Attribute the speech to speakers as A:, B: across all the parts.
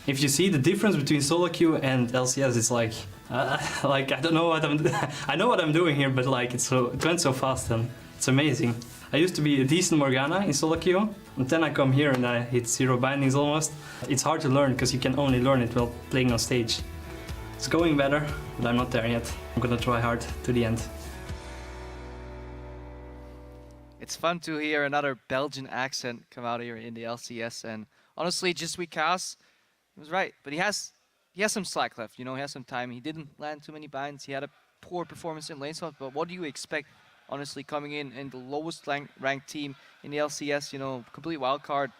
A: If you see the difference between solo queue and LCS, it's like I don't know what I'm. I know what I'm doing here, but like it went so fast and it's amazing. I used to be a decent Morgana in solo queue, and then I come here and I hit 0 bindings almost. It's hard to learn because you can only learn it while playing on stage. It's going better, but I'm not there yet. I'm gonna try hard to the end.
B: It's fun to hear another Belgian accent come out here in the LCS, and honestly, just Weekhouse, he was right, but he has some slack left. You know, he has some time. He didn't land too many binds. He had a poor performance in lane swap, but what do you expect? Honestly, coming in the lowest ranked team in the LCS, you know, complete wild card,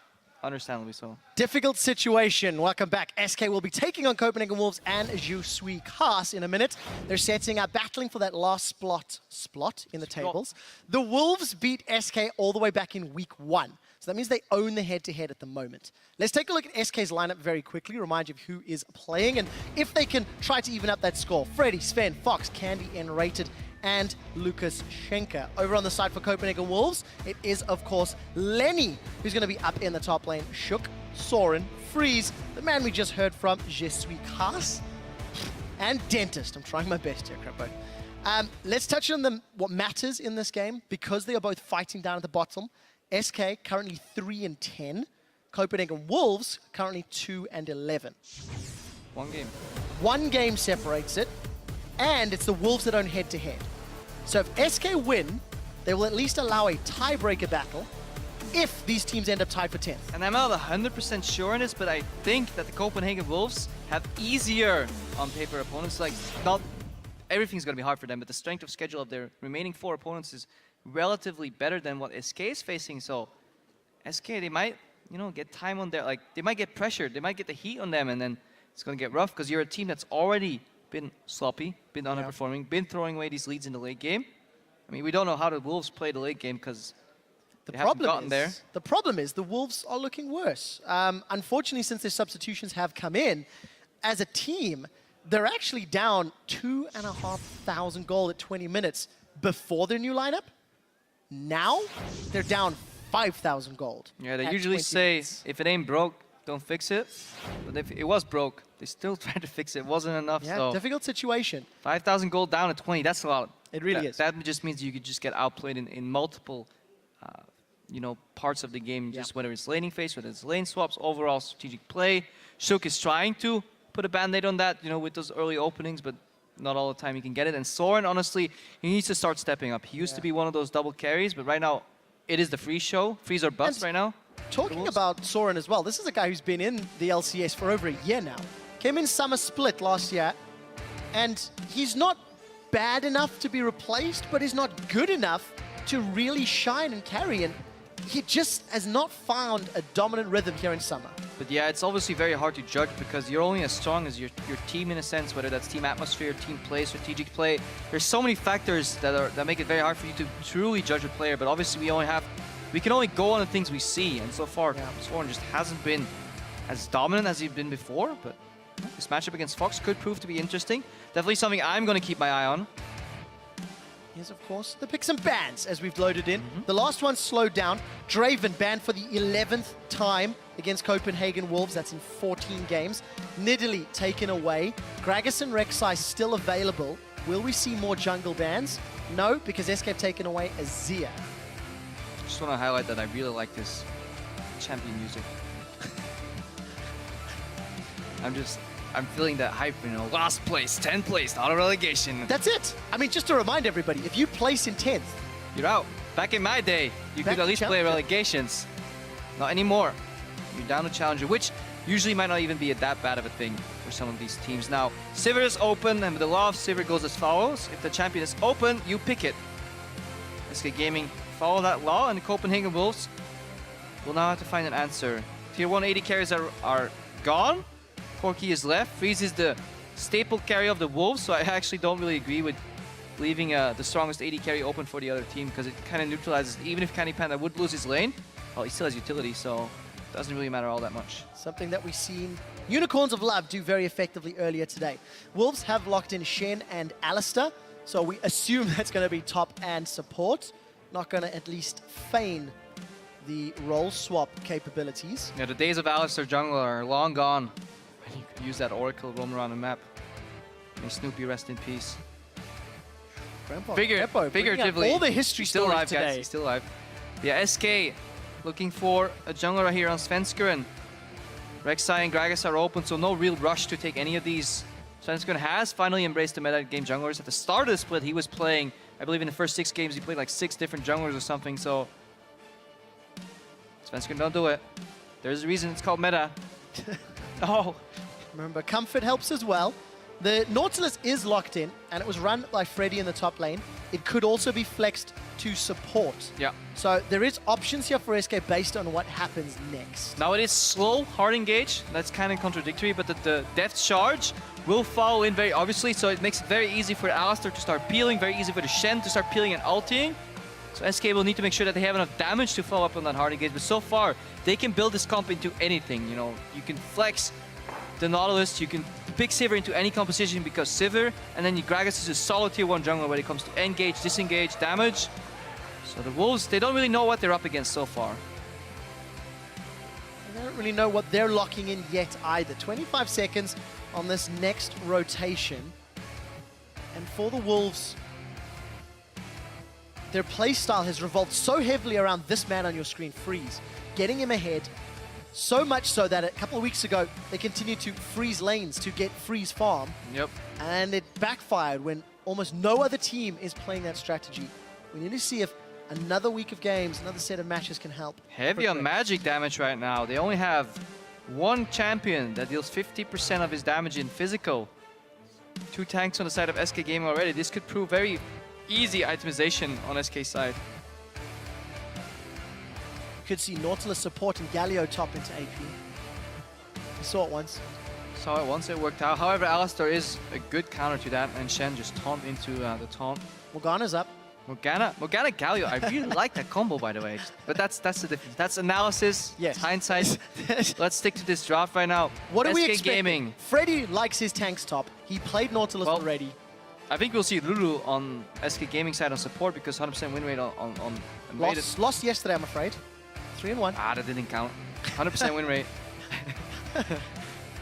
B: understandably so.
C: Difficult situation. Welcome back. SK will be taking on Copenhagen Wolves and W7D2 in a minute. They're setting up, battling for that last spot in the tables. The Wolves beat SK all the way back in week 1. So that means they own the head-to-head at the moment. Let's take a look at SK's lineup very quickly, remind you of who is playing and if they can try to even up that score. Freddy, Sven, Fox, Candy, N-Rated, and Lucas Schenker. Over on the side for Copenhagen Wolves, it is, of course, Lenny, who's going to be up in the top lane. Shook, Soren, Freeze, the man we just heard from, W7D2, and Dentist. I'm trying my best here, Crapo. Let's touch on what matters in this game, because they are both fighting down at the bottom. SK currently 3-10. Copenhagen Wolves currently 2-11.
B: One game.
C: One game separates it, and it's the Wolves that own head-to-head. So if SK win, they will at least allow a tiebreaker battle if these teams end up tied for 10th.
B: And I'm not 100% sure on this, but I think that the Copenhagen Wolves have easier on paper opponents. Like, not everything's going to be hard for them, but the strength of schedule of their remaining 4 opponents is relatively better than what SK is facing. So SK, they might, you know, get time on their, like, they might get pressured, they might get the heat on them, and then it's going to get rough because you're a team that's already been sloppy, been underperforming, been throwing away these leads in the late game. I mean, we don't know how the Wolves play the late game because they haven't gotten there.
C: The problem is the Wolves are looking worse. Unfortunately, since their substitutions have come in, as a team, they're actually down 2,500 gold at 20 minutes before their new lineup. Now, they're down 5,000 gold.
B: Yeah, they usually say,
C: minutes.
B: if it ain't broke, don't fix it. But if it was broke, they still tried to fix it. It wasn't enough.
C: Yeah,
B: so
C: difficult situation.
B: 5,000 gold down at 20, that's a lot.
C: It really is.
B: That just means you could just get outplayed in multiple you know, parts of the game, just whether it's laning phase, whether it's lane swaps, overall strategic play. Shook is trying to put a band-aid on that, you know, with those early openings, but not all the time you can get it. And Soren, honestly, he needs to start stepping up. He used to be one of those double carries, but right now, it is the Freeze show. Freeze or bust right now.
C: Talking about Soren as well, this is a guy who's been in the LCS for over a year now. Came in Summer Split last year, and he's not bad enough to be replaced, but he's not good enough to really shine and carry, and he just has not found a dominant rhythm here in Summer.
B: But yeah, it's obviously very hard to judge because you're only as strong as your team in a sense, whether that's team atmosphere, team play, strategic play. There's so many factors that make it very hard for you to truly judge a player, but obviously we can only go on the things we see, and so far, Soren just hasn't been as dominant as he's been before, but this matchup against Fox could prove to be interesting. Definitely something I'm going to keep my eye on.
C: Here's, of course, the picks and bans as we've loaded in. The last one slowed down. Draven banned for the 11th time against Copenhagen Wolves. That's in 14 games. Nidalee taken away. Gragas and Rek'Sai still available. Will we see more jungle bans? No, because SK have taken away Azir.
B: Just want to highlight that I really like this champion music. I'm feeling that hype, you know, last place, 10th place, out of relegation.
C: That's it. I mean, just to remind everybody, if you place in 10th,
B: you're out. Back in my day, you could at least play relegations. Not anymore. You're down to challenger, which usually might not even be that bad of a thing for some of these teams. Now, Sivir is open, and the law of Sivir goes as follows. If the champion is open, you pick it. SK Gaming follow that law, and the Copenhagen Wolves will now have to find an answer. Tier 1 AD carries are gone. Corki is left. Freeze is the staple carry of the Wolves, so I actually don't really agree with leaving the strongest AD carry open for the other team because it kind of neutralizes, even if Candy Panda would lose his lane, well, he still has utility, so it doesn't really matter all that much.
C: Something that we've seen Unicorns of Love do very effectively earlier today. Wolves have locked in Shen and Alistair, so we assume that's going to be top and support. Not going to at least feign the role swap capabilities.
B: Yeah, the days of Alistair jungle are long gone. use that Oracle, roam around the map. May Snoopy rest in peace. Figuratively.
C: All the history
B: He's still
C: stories
B: alive,
C: today.
B: guys. He's still alive. Yeah, SK looking for a jungler right here on Svenskeren. Rek'Sai and Gragas are open, so no real rush to take any of these. Svenskeren has finally embraced the meta game junglers. At the start of the split, he was playing, I believe in the first 6 games, he played like 6 different junglers or something, so Svenskeren don't do it. There's a reason it's called meta. Oh.
C: Remember, comfort helps as well. The Nautilus is locked in, and it was run by Freddy in the top lane. It could also be flexed to support.
B: Yeah.
C: So there is options here for SK based on what happens next.
B: Now it is slow, hard engage. That's kind of contradictory, but the Death Charge will follow in very obviously, so it makes it very easy for Alistar to start peeling, very easy for the Shen to start peeling and ulting. So SK will need to make sure that they have enough damage to follow up on that hard engage, but so far, they can build this comp into anything. You know, you can flex the Nautilus, you can pick Sivir into any composition because Sivir, and then Gragas is a solid tier 1 jungler when it comes to engage, disengage, damage. So the Wolves, they don't really know what they're up against so far.
C: They don't really know what they're locking in yet either. 25 seconds on this next rotation. And for the Wolves, their playstyle has revolved so heavily around this man on your screen, Freeze, getting him ahead. So much so that a couple of weeks ago, they continued to freeze lanes to get Freeze farm.
B: Yep.
C: And it backfired when almost no other team is playing that strategy. We need to see if another week of games, another set of matches can help.
B: Heavy on magic damage right now. They only have one champion that deals 50% of his damage in physical. 2 tanks on the side of SK Gaming already. This could prove very easy itemization on SK side.
C: Could see Nautilus support and Galio top into AP. We saw it once.
B: Saw it once, it worked out. However, Alistar is a good counter to that, and Shen just taunt into the taunt.
C: Morgana's up.
B: Morgana Galio, I really like that combo, by the way. But that's the difference. That's analysis,
C: yes.
B: Hindsight. Let's stick to this draft right now.
C: What do we
B: SK
C: expect?
B: Gaming.
C: Freddy likes his tanks top. He played Nautilus already.
B: I think we'll see Lulu on SK Gaming side on support because 100% win rate on
C: Lost yesterday, I'm afraid. 3-1.
B: Ah, that didn't count. 100% win rate.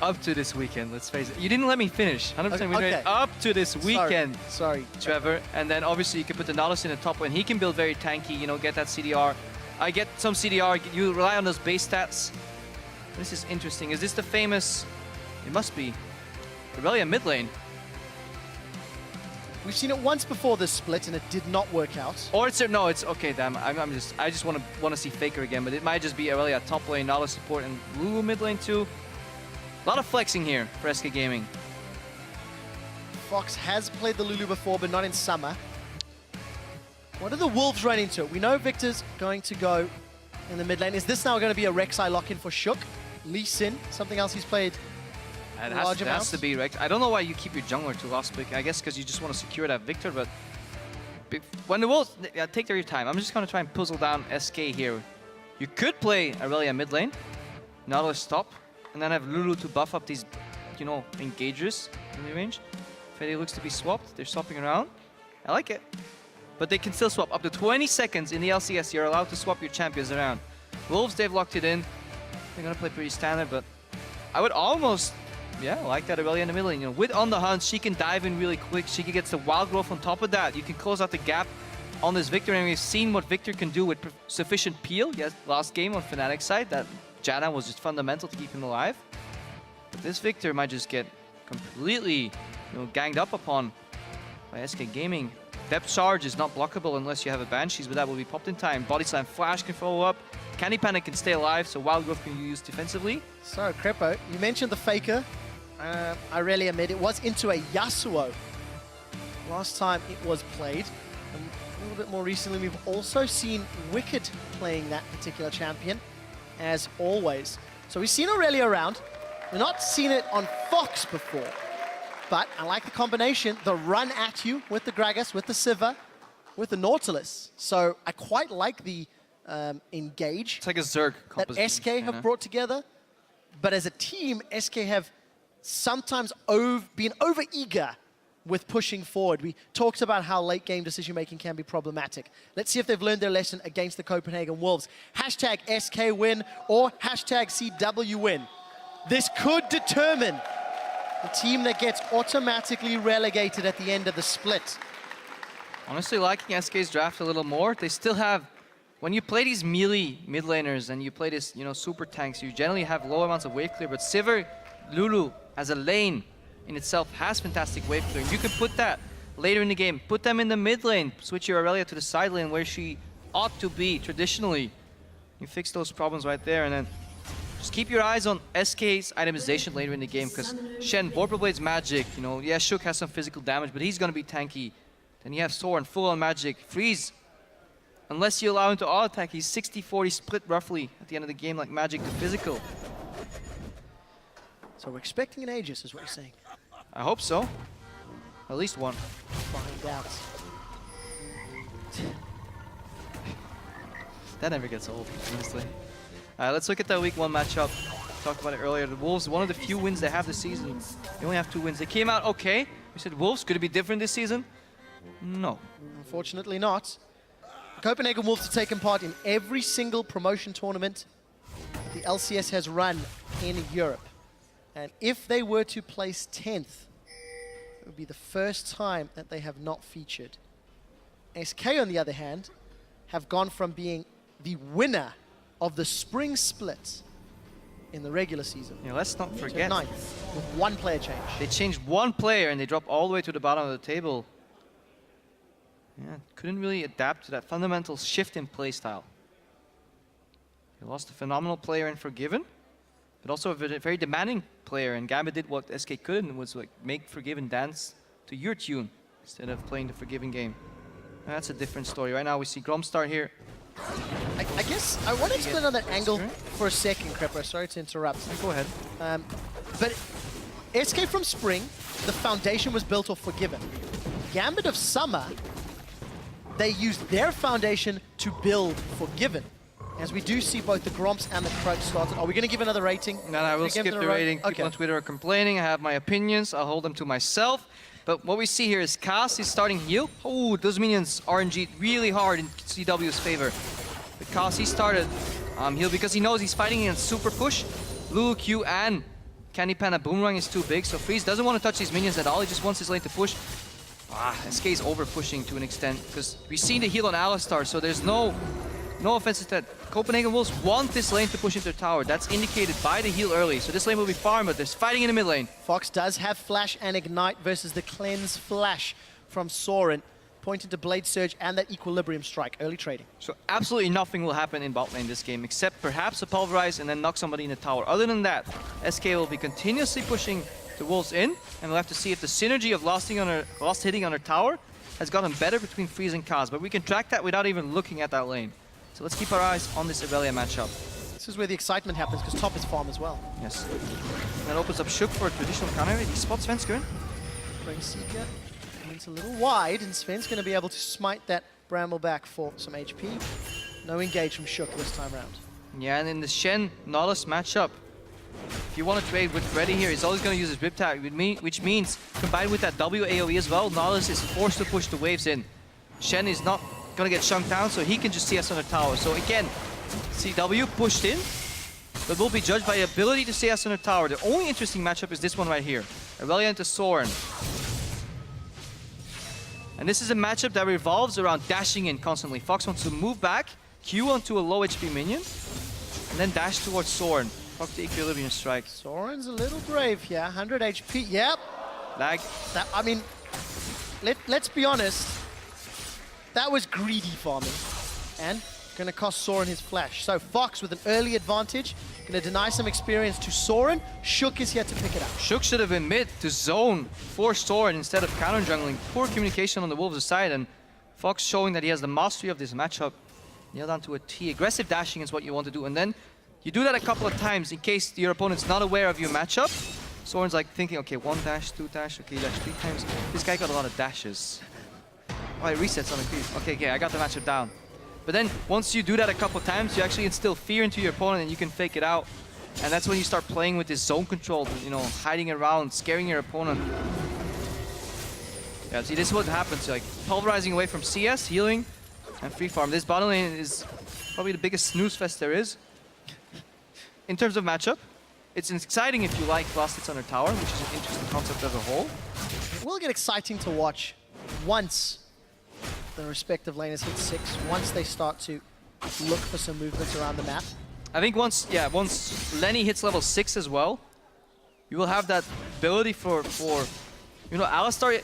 B: Up to this weekend, let's face it. You didn't let me finish. 100% win rate up to this weekend.
C: Sorry.
B: Trevor. And then obviously you can put the Nautilus in the top lane. He can build very tanky, you know, get that CDR. I get some CDR. You rely on those base stats. This is interesting. Is this the famous... It must be. Irelia mid lane.
C: We've seen it once before this split and it did not work out.
B: Or it's no, it's okay. Damn, I just want to see Faker again, but it might just be Irelia top lane, Nautilus support, and Lulu mid lane too. A lot of flexing here for SK Gaming.
C: Fox has played the Lulu before, but not in summer. What do the Wolves run into? We know Victor's going to go in the mid lane. Is this now going to be a Rek'Sai lock-in for Shook? Lee Sin, something else he's played.
B: It has to be Rex. I don't know why you keep your jungler to last pick. I guess because you just want to secure that Victor, but when the Wolves, take your time. I'm just going to try and puzzle down SK here. You could play Irelia mid lane, Nautilus top, and then have Lulu to buff up these, you know, engagers in the range. Freddy looks to be swapped. They're swapping around. I like it. But they can still swap. Up to 20 seconds in the LCS, you're allowed to swap your champions around. Wolves, they've locked it in. They're going to play pretty standard, but I would almost... Yeah, like that Irelia in the middle. You know, with On the Hunt, she can dive in really quick. She can get the wild growth on top of that. You can close out the gap on this Victor, and we've seen what Victor can do with sufficient peel. Yes, last game on Fnatic's side, that Janna was just fundamental to keep him alive. But this Victor might just get completely, you know, ganged up upon by SK Gaming. Depth Charge is not blockable unless you have a Banshees, but that will be popped in time. Body Slam Flash can follow up. Candy Panic can stay alive, so Wild Growth can be used defensively.
C: So, Crepo, you mentioned the Faker. Irelia mid. It was into a Yasuo. Last time it was played. And a little bit more recently, we've also seen Wicked playing that particular champion, as always. So we've seen Irelia around. We've not seen it on Fox before. But I like the combination, the run at you with the Gragas, with the Sivir, with the Nautilus. So I quite like the engage.
B: It's like a Zerg composition.
C: That SK have brought together. But as a team, SK have sometimes been over-eager with pushing forward. We talked about how late-game decision-making can be problematic. Let's see if they've learned their lesson against the Copenhagen Wolves. #SK win or #CW win. This could determine The team that gets automatically relegated at the end of the split.
B: Honestly, liking SK's draft a little more. They still have, when you play these melee mid laners and you play this, super tanks, you generally have low amounts of wave clear, but Sivir, Lulu as a lane in itself has fantastic wave clear. You can put that later in the game, put them in the mid lane, switch your Aurelia to the side lane where she ought to be traditionally. You fix those problems right there, and then just keep your eyes on SK's itemization later in the game, because Shen, Vorpal Blade's magic, yeah, Shook has some physical damage, but he's gonna be tanky. Then you have Soren, full on magic. Freeze, unless you allow him to auto attack, he's 60-40 split roughly at the end of the game, like magic to physical.
C: So we're expecting an Aegis, is what you're saying.
B: I hope so. At least one.
C: Find out.
B: That never gets old, honestly. Let's look at that week 1 matchup. Talked about it earlier. The Wolves, one of the few wins they have this season. They only have 2 wins. They came out okay. We said, Wolves, could it be different this season? No.
C: Unfortunately not. The Copenhagen Wolves have taken part in every single promotion tournament the LCS has run in Europe. And if they were to place 10th, it would be the first time that they have not featured. SK, on the other hand, have gone from being the winner of the spring split in the regular season.
B: Yeah, let's not
C: to
B: forget.
C: 9th with 1 player change.
B: They changed 1 player and they dropped all the way to the bottom of the table. Yeah, couldn't really adapt to that fundamental shift in playstyle. They lost a phenomenal player in Forgiven, but also a very demanding player, and Gambit did what SK couldn't, and was like make Forgiven dance to your tune instead of playing the Forgiven game. That's a different story. Right now we see Grom start here.
C: I guess I want to explain on that angle for a second, Crepper. Sorry to interrupt.
B: Go ahead.
C: But SK from Spring, the foundation was built off Forgiven. Gambit of Summer, they used their foundation to build Forgiven. As we do see both the Gromps and the Croaks started. Are we going to give another rating?
B: No, I will skip the rating. People on Twitter are complaining. I have my opinions. I'll hold them to myself. But what we see here is Cass is starting heal. Oh, those minions RNG really hard in CW's favor. But Cass, he started heal because he knows he's fighting against super push. Lulu Q and Candy Panda Boomerang is too big, so Freeze doesn't want to touch these minions at all. He just wants his lane to push. SK is over pushing to an extent because we've seen the heal on Alistar, so there's no offense to that. Copenhagen Wolves want this lane to push into their tower. That's indicated by the heal early. So this lane will be farmed, but there's fighting in the mid lane.
C: Fox does have Flash and Ignite versus the Cleanse Flash from Soren, pointing to Blade Surge and that Equilibrium Strike, early trading.
B: So absolutely nothing will happen in bot lane this game, except perhaps a Pulverize and then knock somebody in the tower. Other than that, SK will be continuously pushing the Wolves in, and we'll have to see if the synergy of last hitting on her tower has gotten better between Freeze and Kaz. But we can track that without even looking at that lane. So let's keep our eyes on this Aurelia matchup.
C: This is where the excitement happens, because top is farm as well.
B: Yes. And that opens up Shook for a traditional counter. He spots Svenskeren.
C: Brain Seeker, it's a little wide, and Sven's going to be able to smite that Bramble back for some HP. No engage from Shook this time around.
B: Yeah, and in the Shen Nautilus matchup, if you want to trade with Freddy here, he's always going to use his Rip Tag, which means, combined with that W AoE as well, Nautilus is forced to push the waves in. Shen is not going to get chunked down, so he can just CS on the tower. So again, CW pushed in, but will be judged by the ability to CS on the tower. The only interesting matchup is this one right here. Aurelia into Soren. And this is a matchup that revolves around dashing in constantly. Fox wants to move back, Q onto a low HP minion, and then dash towards Soren. Fox the Equilibrium Strike.
C: Soren's a little brave here, 100 HP, yep.
B: Lag.
C: I mean, let's be honest, that was greedy farming, and going to cost Soren his flash. So Fox with an early advantage, going to deny some experience to Soren. Shook is here to pick it up.
B: Shook should have been mid to zone for Soren instead of counter jungling. Poor communication on the Wolves' side, and Fox showing that he has the mastery of this matchup. Nailed down to a T. Aggressive dashing is what you want to do, and then you do that a couple of times in case your opponent's not aware of your matchup. Soren's like thinking, okay, 1 dash, 2 dash, okay, dash 3 times. This guy got a lot of dashes. Oh, it resets on the creep. Okay, I got the matchup down. But then, once you do that a couple of times, you actually instill fear into your opponent and you can fake it out. And that's when you start playing with this zone control, hiding around, scaring your opponent. Yeah, see, this is what happens. Like, pulverizing away from CS, healing, and free farm. This bottom lane is probably the biggest snooze fest there is. In terms of matchup, it's exciting if you like last hits on their tower, which is an interesting concept as a whole.
C: It will get exciting to watch once the respective laners hit 6, once they start to look for some movements around the map.
B: I think once Lenny hits level 6 as well, you will have that ability for you know, Alistar,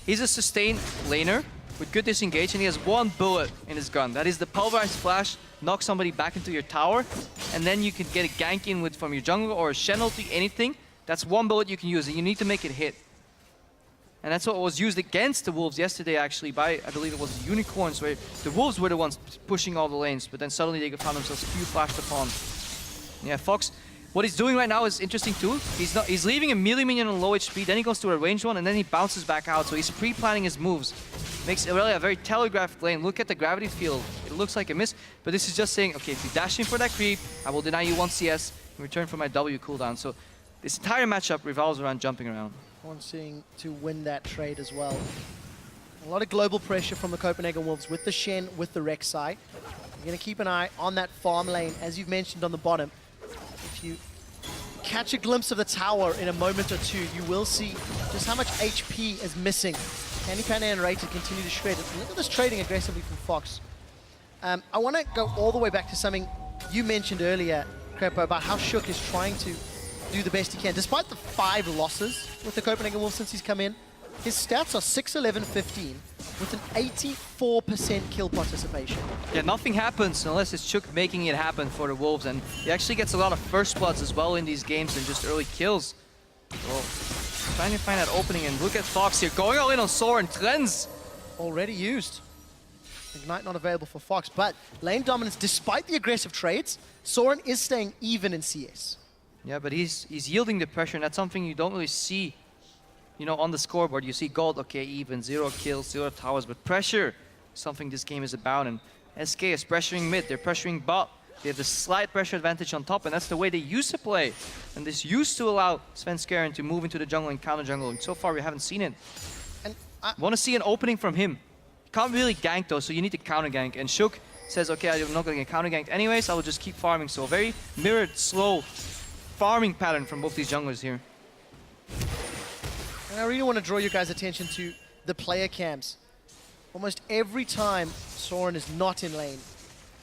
B: he's a sustained laner with good disengage, and he has one bullet in his gun. That is the pulverized flash, knock somebody back into your tower, and then you can get a gank in with from your jungle or a Shen ulti, anything. That's one bullet you can use, and you need to make it hit. And that's what was used against the Wolves yesterday, actually, by, I believe it was the Unicorns, where the Wolves were the ones pushing all the lanes, but then suddenly they found themselves Q flashed upon. Yeah, Fox, what he's doing right now is interesting too. He's leaving a melee minion on low HP, then he goes to a ranged one, and then he bounces back out, so he's pre-planning his moves. Makes really a very telegraphed lane. Look at the gravity field. It looks like a miss, but this is just saying, okay, if you dash in for that creep, I will deny you 1 CS in return for my W cooldown. So this entire matchup revolves around jumping around.
C: Wanting to win that trade as well. A lot of global pressure from the Copenhagen Wolves with the Shen, with the Rek'Sai. You're going to keep an eye on that farm lane, as you've mentioned on the bottom. If you catch a glimpse of the tower in a moment or two, you will see just how much HP is missing. Candypan and Rated continue to shred it. Look at this trading aggressively from Fox. I want to go all the way back to something you mentioned earlier, Crepo, about how Shook is trying to do the best he can. Despite the 5 losses with the Copenhagen Wolves since he's come in, his stats are 6, 11, 15 with an 84% kill participation.
B: Yeah, nothing happens unless it's Shook making it happen for the Wolves, and he actually gets a lot of first bloods as well in these games and just early kills. So, trying to find that opening, and look at Fox here, going all in on Soren. Trends
C: already used. Ignite not available for Fox, but lane dominance, despite the aggressive trades, Soren is staying even in CS.
B: Yeah, but he's yielding the pressure, and that's something you don't really see, you know, on the scoreboard. You see gold, okay, even, 0 kills, 0 towers, but pressure is something this game is about, and SK is pressuring mid, they're pressuring bot. They have the slight pressure advantage on top, and that's the way they used to play. And this used to allow Svenskeren to move into the jungle and counter jungle, and so far we haven't seen it. And I want to see an opening from him. Can't really gank though, so you need to counter gank, and Shook says, okay, I'm not going to get counter ganked anyways, I will just keep farming. So a very mirrored, slow farming pattern from both these junglers here.
C: And I really want to draw your guys' attention to the player cams. Almost every time Soren is not in lane,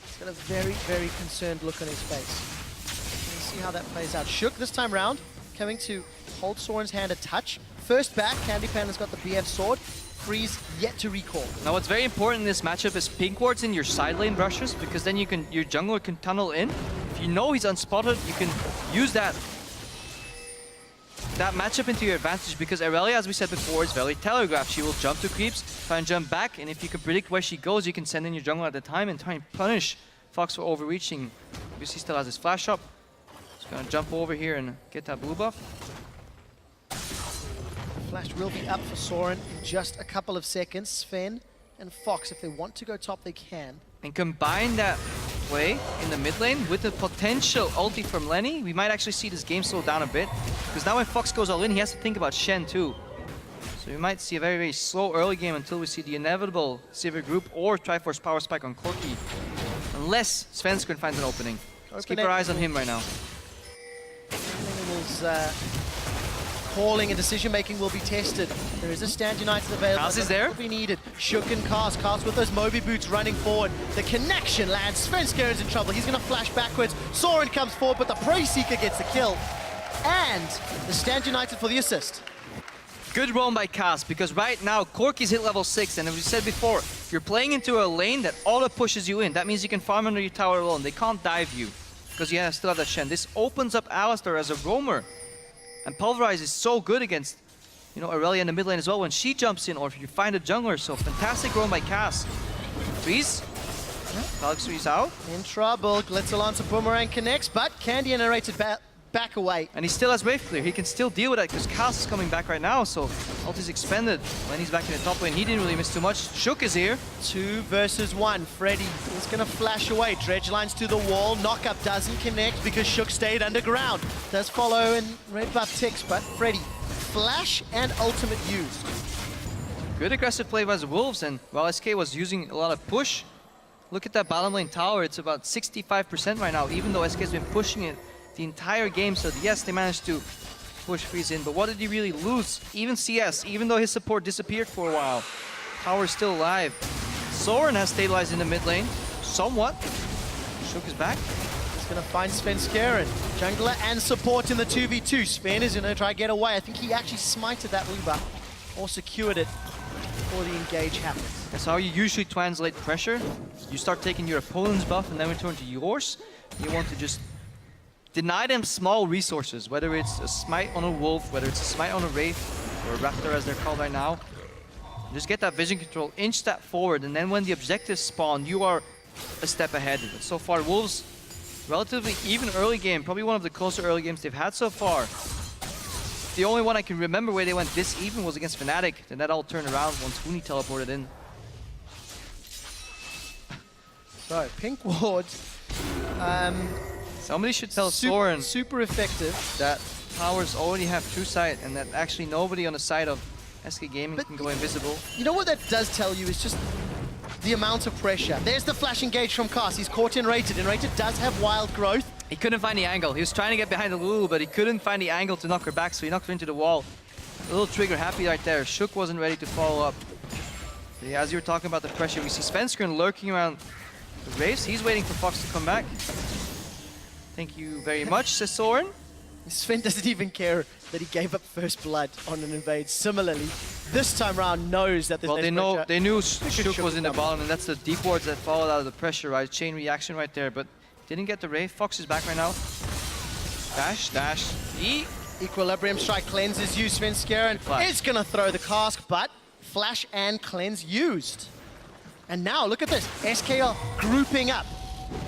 C: he's got a very, very concerned look on his face. Let's see how that plays out. Shook this time round, coming to hold Soren's hand a touch. First back, Candypan has got the BF sword. Freeze yet to recall. Now
B: what's very important in this matchup is pink wards in your side lane brushes, because then your jungler can tunnel in. If you know he's unspotted, you can use that matchup into your advantage, because Irelia, as we said before, is very telegraphed. She will jump to creeps, try and jump back, and if you can predict where she goes, you can send in your jungler at the time and try and punish Fox for overreaching. Because he still has his flash up. He's gonna jump over here and get that blue buff.
C: Flash will be up for Soren in just a couple of seconds. Sven and Fox, if they want to go top, they can.
B: And combine that play in the mid lane with the potential ulti from Lenny, we might actually see this game slow down a bit. Because now when Fox goes all in, he has to think about Shen too. So we might see a very, very slow early game until we see the inevitable Sivir group or Triforce Power Spike on Corki. Unless Svenskeren finds an opening. Let's keep our eyes on him right now.
C: Calling and decision-making will be tested. There is a Stand United available.
B: Kaz is there.
C: Will be needed. Shook and Kaz. Kaz with those Moby boots running forward. The connection lands. Svenskeren's in trouble. He's going to flash backwards. Soren comes forward, but the Prey Seeker gets the kill. And the Stand United for the assist.
B: Good roam by Kaz, because right now Corki's hit level 6, and as we said before, you're playing into a lane that auto pushes you in. That means you can farm under your tower alone. They can't dive you, because you still have that Shen. This opens up Alistar as a roamer. And Pulverize is so good against, you know, Irelia in the mid lane as well when she jumps in, or if you find a jungler. So fantastic roam by Cass. Freeze. Alex Freeze out.
C: In trouble. Glitterlance Boomerang connects, but Candy narrated back away.
B: And he still has wave clear. He can still deal with that because Cass is coming back right now. So ult is expended. When he's back in the top lane, he didn't really miss too much. Shook is here.
C: 2 versus 1. Freddy is going to flash away. Dredge lines to the wall. Knockup doesn't connect because Shook stayed underground. Does follow and red buff ticks, but Freddy, flash and ultimate used.
B: Good aggressive play by the Wolves, and while SK was using a lot of push, look at that bottom lane tower. It's about 65% right now, even though SK has been pushing it the entire game. So yes, they managed to push Freeze in, but what did he really lose? Even CS, even though his support disappeared for a while, Tower's still alive. Soren has stabilized in the mid lane, somewhat. Shook is back.
C: He's gonna find Sven Skeren, jungler and support in the 2v2. Sven is gonna try to get away. I think he actually smited that Weaver, or secured it before the engage happens.
B: That's how you usually translate pressure. You start taking your opponent's buff and then return to yours. You want to just deny them small resources, whether it's a smite on a wolf, whether it's a smite on a wraith, or a raptor as they're called right now. Just get that vision control, inch that forward, and then when the objectives spawn, you are a step ahead. But so far, Wolves, relatively even early game, probably one of the closer early games they've had so far. The only one I can remember where they went this even was against Fnatic, then that all turned around once Huni teleported in.
C: So, Pink Ward,
B: Somebody should tell Soren
C: super effective.
B: that Towers already have true sight and that actually nobody on the side of SK Gaming can go invisible.
C: You know what that does tell you is just the amount of pressure. There's the flash engage from Cast. He's caught in Rated, and Rated does have wild growth.
B: He couldn't find the angle. He was trying to get behind the Lulu, but he couldn't find the angle to knock her back, so he knocked her into the wall. A little trigger happy right there. Shook wasn't ready to follow up. But yeah, as you were talking about the pressure, we see Svenskern lurking around the Wraiths. He's waiting for Fox to come back. Thank you very much, says Soren.
C: Sven doesn't even care that he gave up first blood on an invade. Similarly, this time round knows that there's
B: they knew Shook was in the bottom, and that's the deep wards that followed out of the pressure, right? Chain reaction right there, but didn't get the Wraith. Fox is back right now. Dash, dash, E.
C: Equilibrium strike cleanses you, Sven Skeren. It's gonna throw the cask, but flash and cleanse used. And now, look at this. SKL grouping up.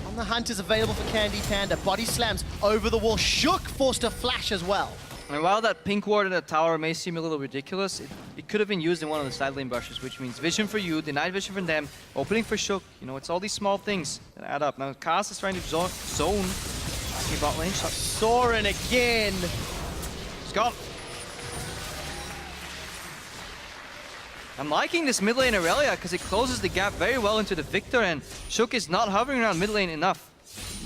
C: On the hunt is available for Candy Panda. Body slams over the wall. Shook forced to flash as well.
B: And while that pink ward in the tower may seem a little ridiculous, it could have been used in one of the side lane brushes, which means vision for you, denied vision from them, opening for Shook. You know, it's all these small things that add up. Now, Kaz is trying to zone the bot lane.
C: Soren again.
B: He's gone. I'm liking this mid lane Aurelia because it closes the gap very well into the Victor, and Shook is not hovering around mid lane enough.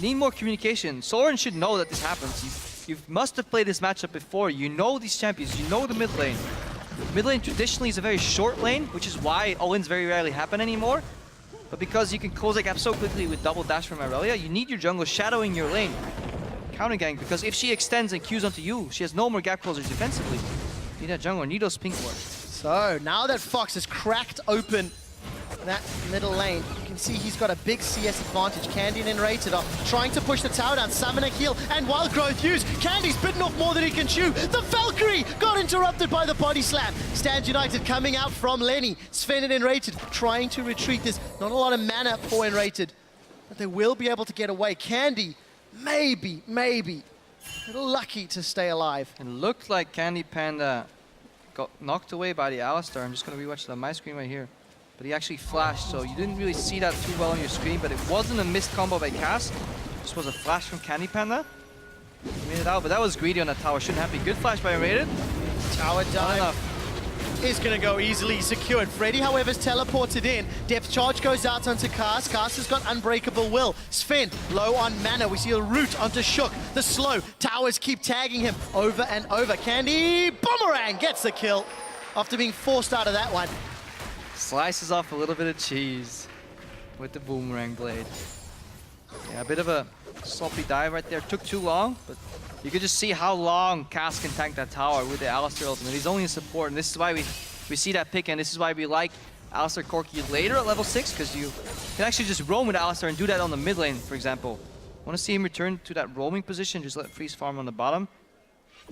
B: Need more communication. Soren should know that this happens. You must have played this matchup before. You know these champions. You know the mid lane. Mid lane traditionally is a very short lane, which is why all-ins very rarely happen anymore. But because you can close the gap so quickly with double dash from Aurelia, you need your jungle shadowing your lane. Counter gang, because if she extends and queues onto you, she has no more gap closers defensively. Need that jungle, need those pink wards.
C: So now that Fox has cracked open that middle lane, you can see he's got a big CS advantage. Candy and Rated are trying to push the tower down, summon a heal, and wild growth used. Candy's bitten off more than he can chew. The Valkyrie got interrupted by the body slam. Stand United coming out from Lenny. Sven and Rated trying to retreat. There's not a lot of mana for Rated, but they will be able to get away. Candy, maybe, a little lucky to stay alive.
B: It looked like Candy Panda got knocked away by the Alistar. I'm just going to rewatch it on my screen right here. But he actually flashed, so you didn't really see that too well on your screen, but it wasn't a missed combo by Cass. This was a flash from Candy Panda. He made it out, but that was greedy on that tower. Shouldn't happen. Good flash by Rated.
C: Tower dive is going to go easily secured. Freddy, however, is teleported in. Depth charge goes out onto Cast. Cast has got Unbreakable Will. Sven, low on mana. We see a root onto Shook. The slow. Towers keep tagging him over and over. Candy Boomerang gets the kill after being forced out of that one.
B: Slices off a little bit of cheese with the boomerang blade. Yeah, a bit of a sloppy dive right there. Took too long, but you could just see how long Cass can tank that tower with the Alistar ultimate. He's only a support, and this is why we see that pick, and this is why we like Alistar Corki later at level 6, because you can actually just roam with Alistar and do that on the mid lane, for example. Want to see him return to that roaming position, just let Freeze farm on the bottom.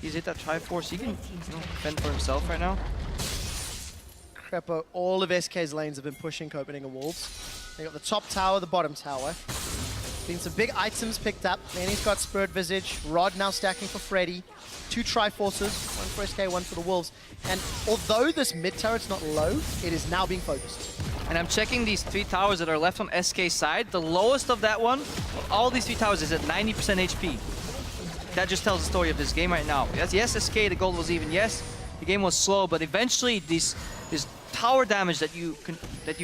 B: He's hit that Triforce, he can fend for himself right now.
C: Crepo, all of SK's lanes have been pushing Copenhagen Wolves. They got the top tower, the bottom tower. Been some big items picked up. Manny's got Spirit Visage. Rod now stacking for Freddy. 2 Triforces, 1 for SK, 1 for the Wolves. And although this mid turret's not low, it is now being focused.
B: And I'm checking these 3 towers that are left on SK side. The lowest of that one, all these 3 towers is at 90% HP. That just tells the story of this game right now. Yes, SK, the gold was even. Yes, the game was slow, but eventually this tower damage that you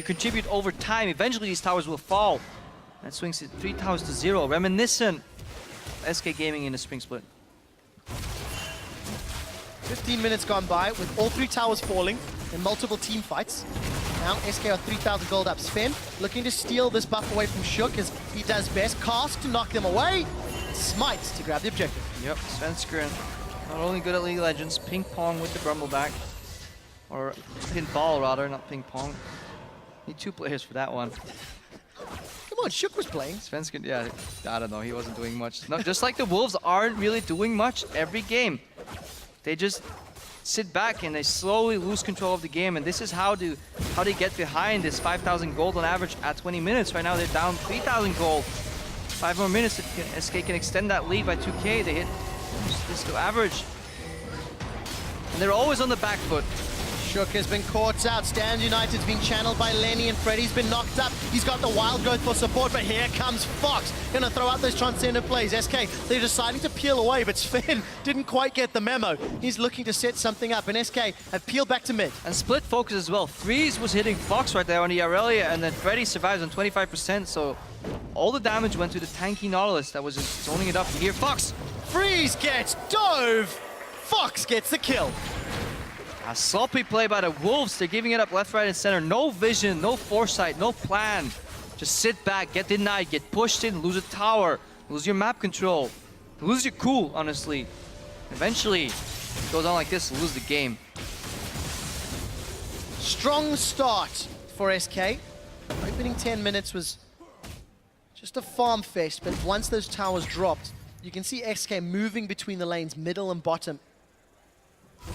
B: contribute over time, eventually these towers will fall. That swings it 3 towers to 0. Reminiscent SK Gaming in the spring split.
C: 15 minutes gone by with all 3 towers falling in multiple team fights. Now SK are 3,000 gold up. Sven looking to steal this buff away from Shook as he does best. Cast to knock them away. Smite to grab the objective.
B: Yep, Svenskeren, not only good at League of Legends, ping pong with the Brumbleback. Or pinball rather, not ping pong. Need 2 players for that one.
C: Come on, Shook was playing.
B: Svenskeren, yeah, I don't know, he wasn't doing much. No, just like the Wolves aren't really doing much every game. They just sit back and they slowly lose control of the game, and this is how they get behind this 5,000 gold on average at 20 minutes. Right now they're down 3,000 gold. 5 more minutes, SK can extend that lead by 2k. They hit this to average. And they're always on the back foot.
C: Shook has been caught out. Stand United's been channeled by Lenny, and Freddy's been knocked up. He's got the wild growth for support, but here comes Fox. Gonna throw out those transcendent plays. SK, they're deciding to peel away, but Sven didn't quite get the memo. He's looking to set something up, and SK have peeled back to mid.
B: And split focus as well. Freeze was hitting Fox right there on the Aurelia, and then Freddy survives on 25%, so all the damage went to the tanky Nautilus that was just zoning it up. And here, Fox!
C: Freeze gets dove! Fox gets the kill.
B: A sloppy play by the Wolves. They're giving it up left, right, and center. No vision, no foresight, no plan. Just sit back, get denied, get pushed in, lose a tower, lose your map control, lose your cool, honestly. Eventually, it goes on like this, lose the game.
C: Strong start for SK. Opening 10 minutes was just a farm fest, but once those towers dropped, you can see SK moving between the lanes, middle and bottom.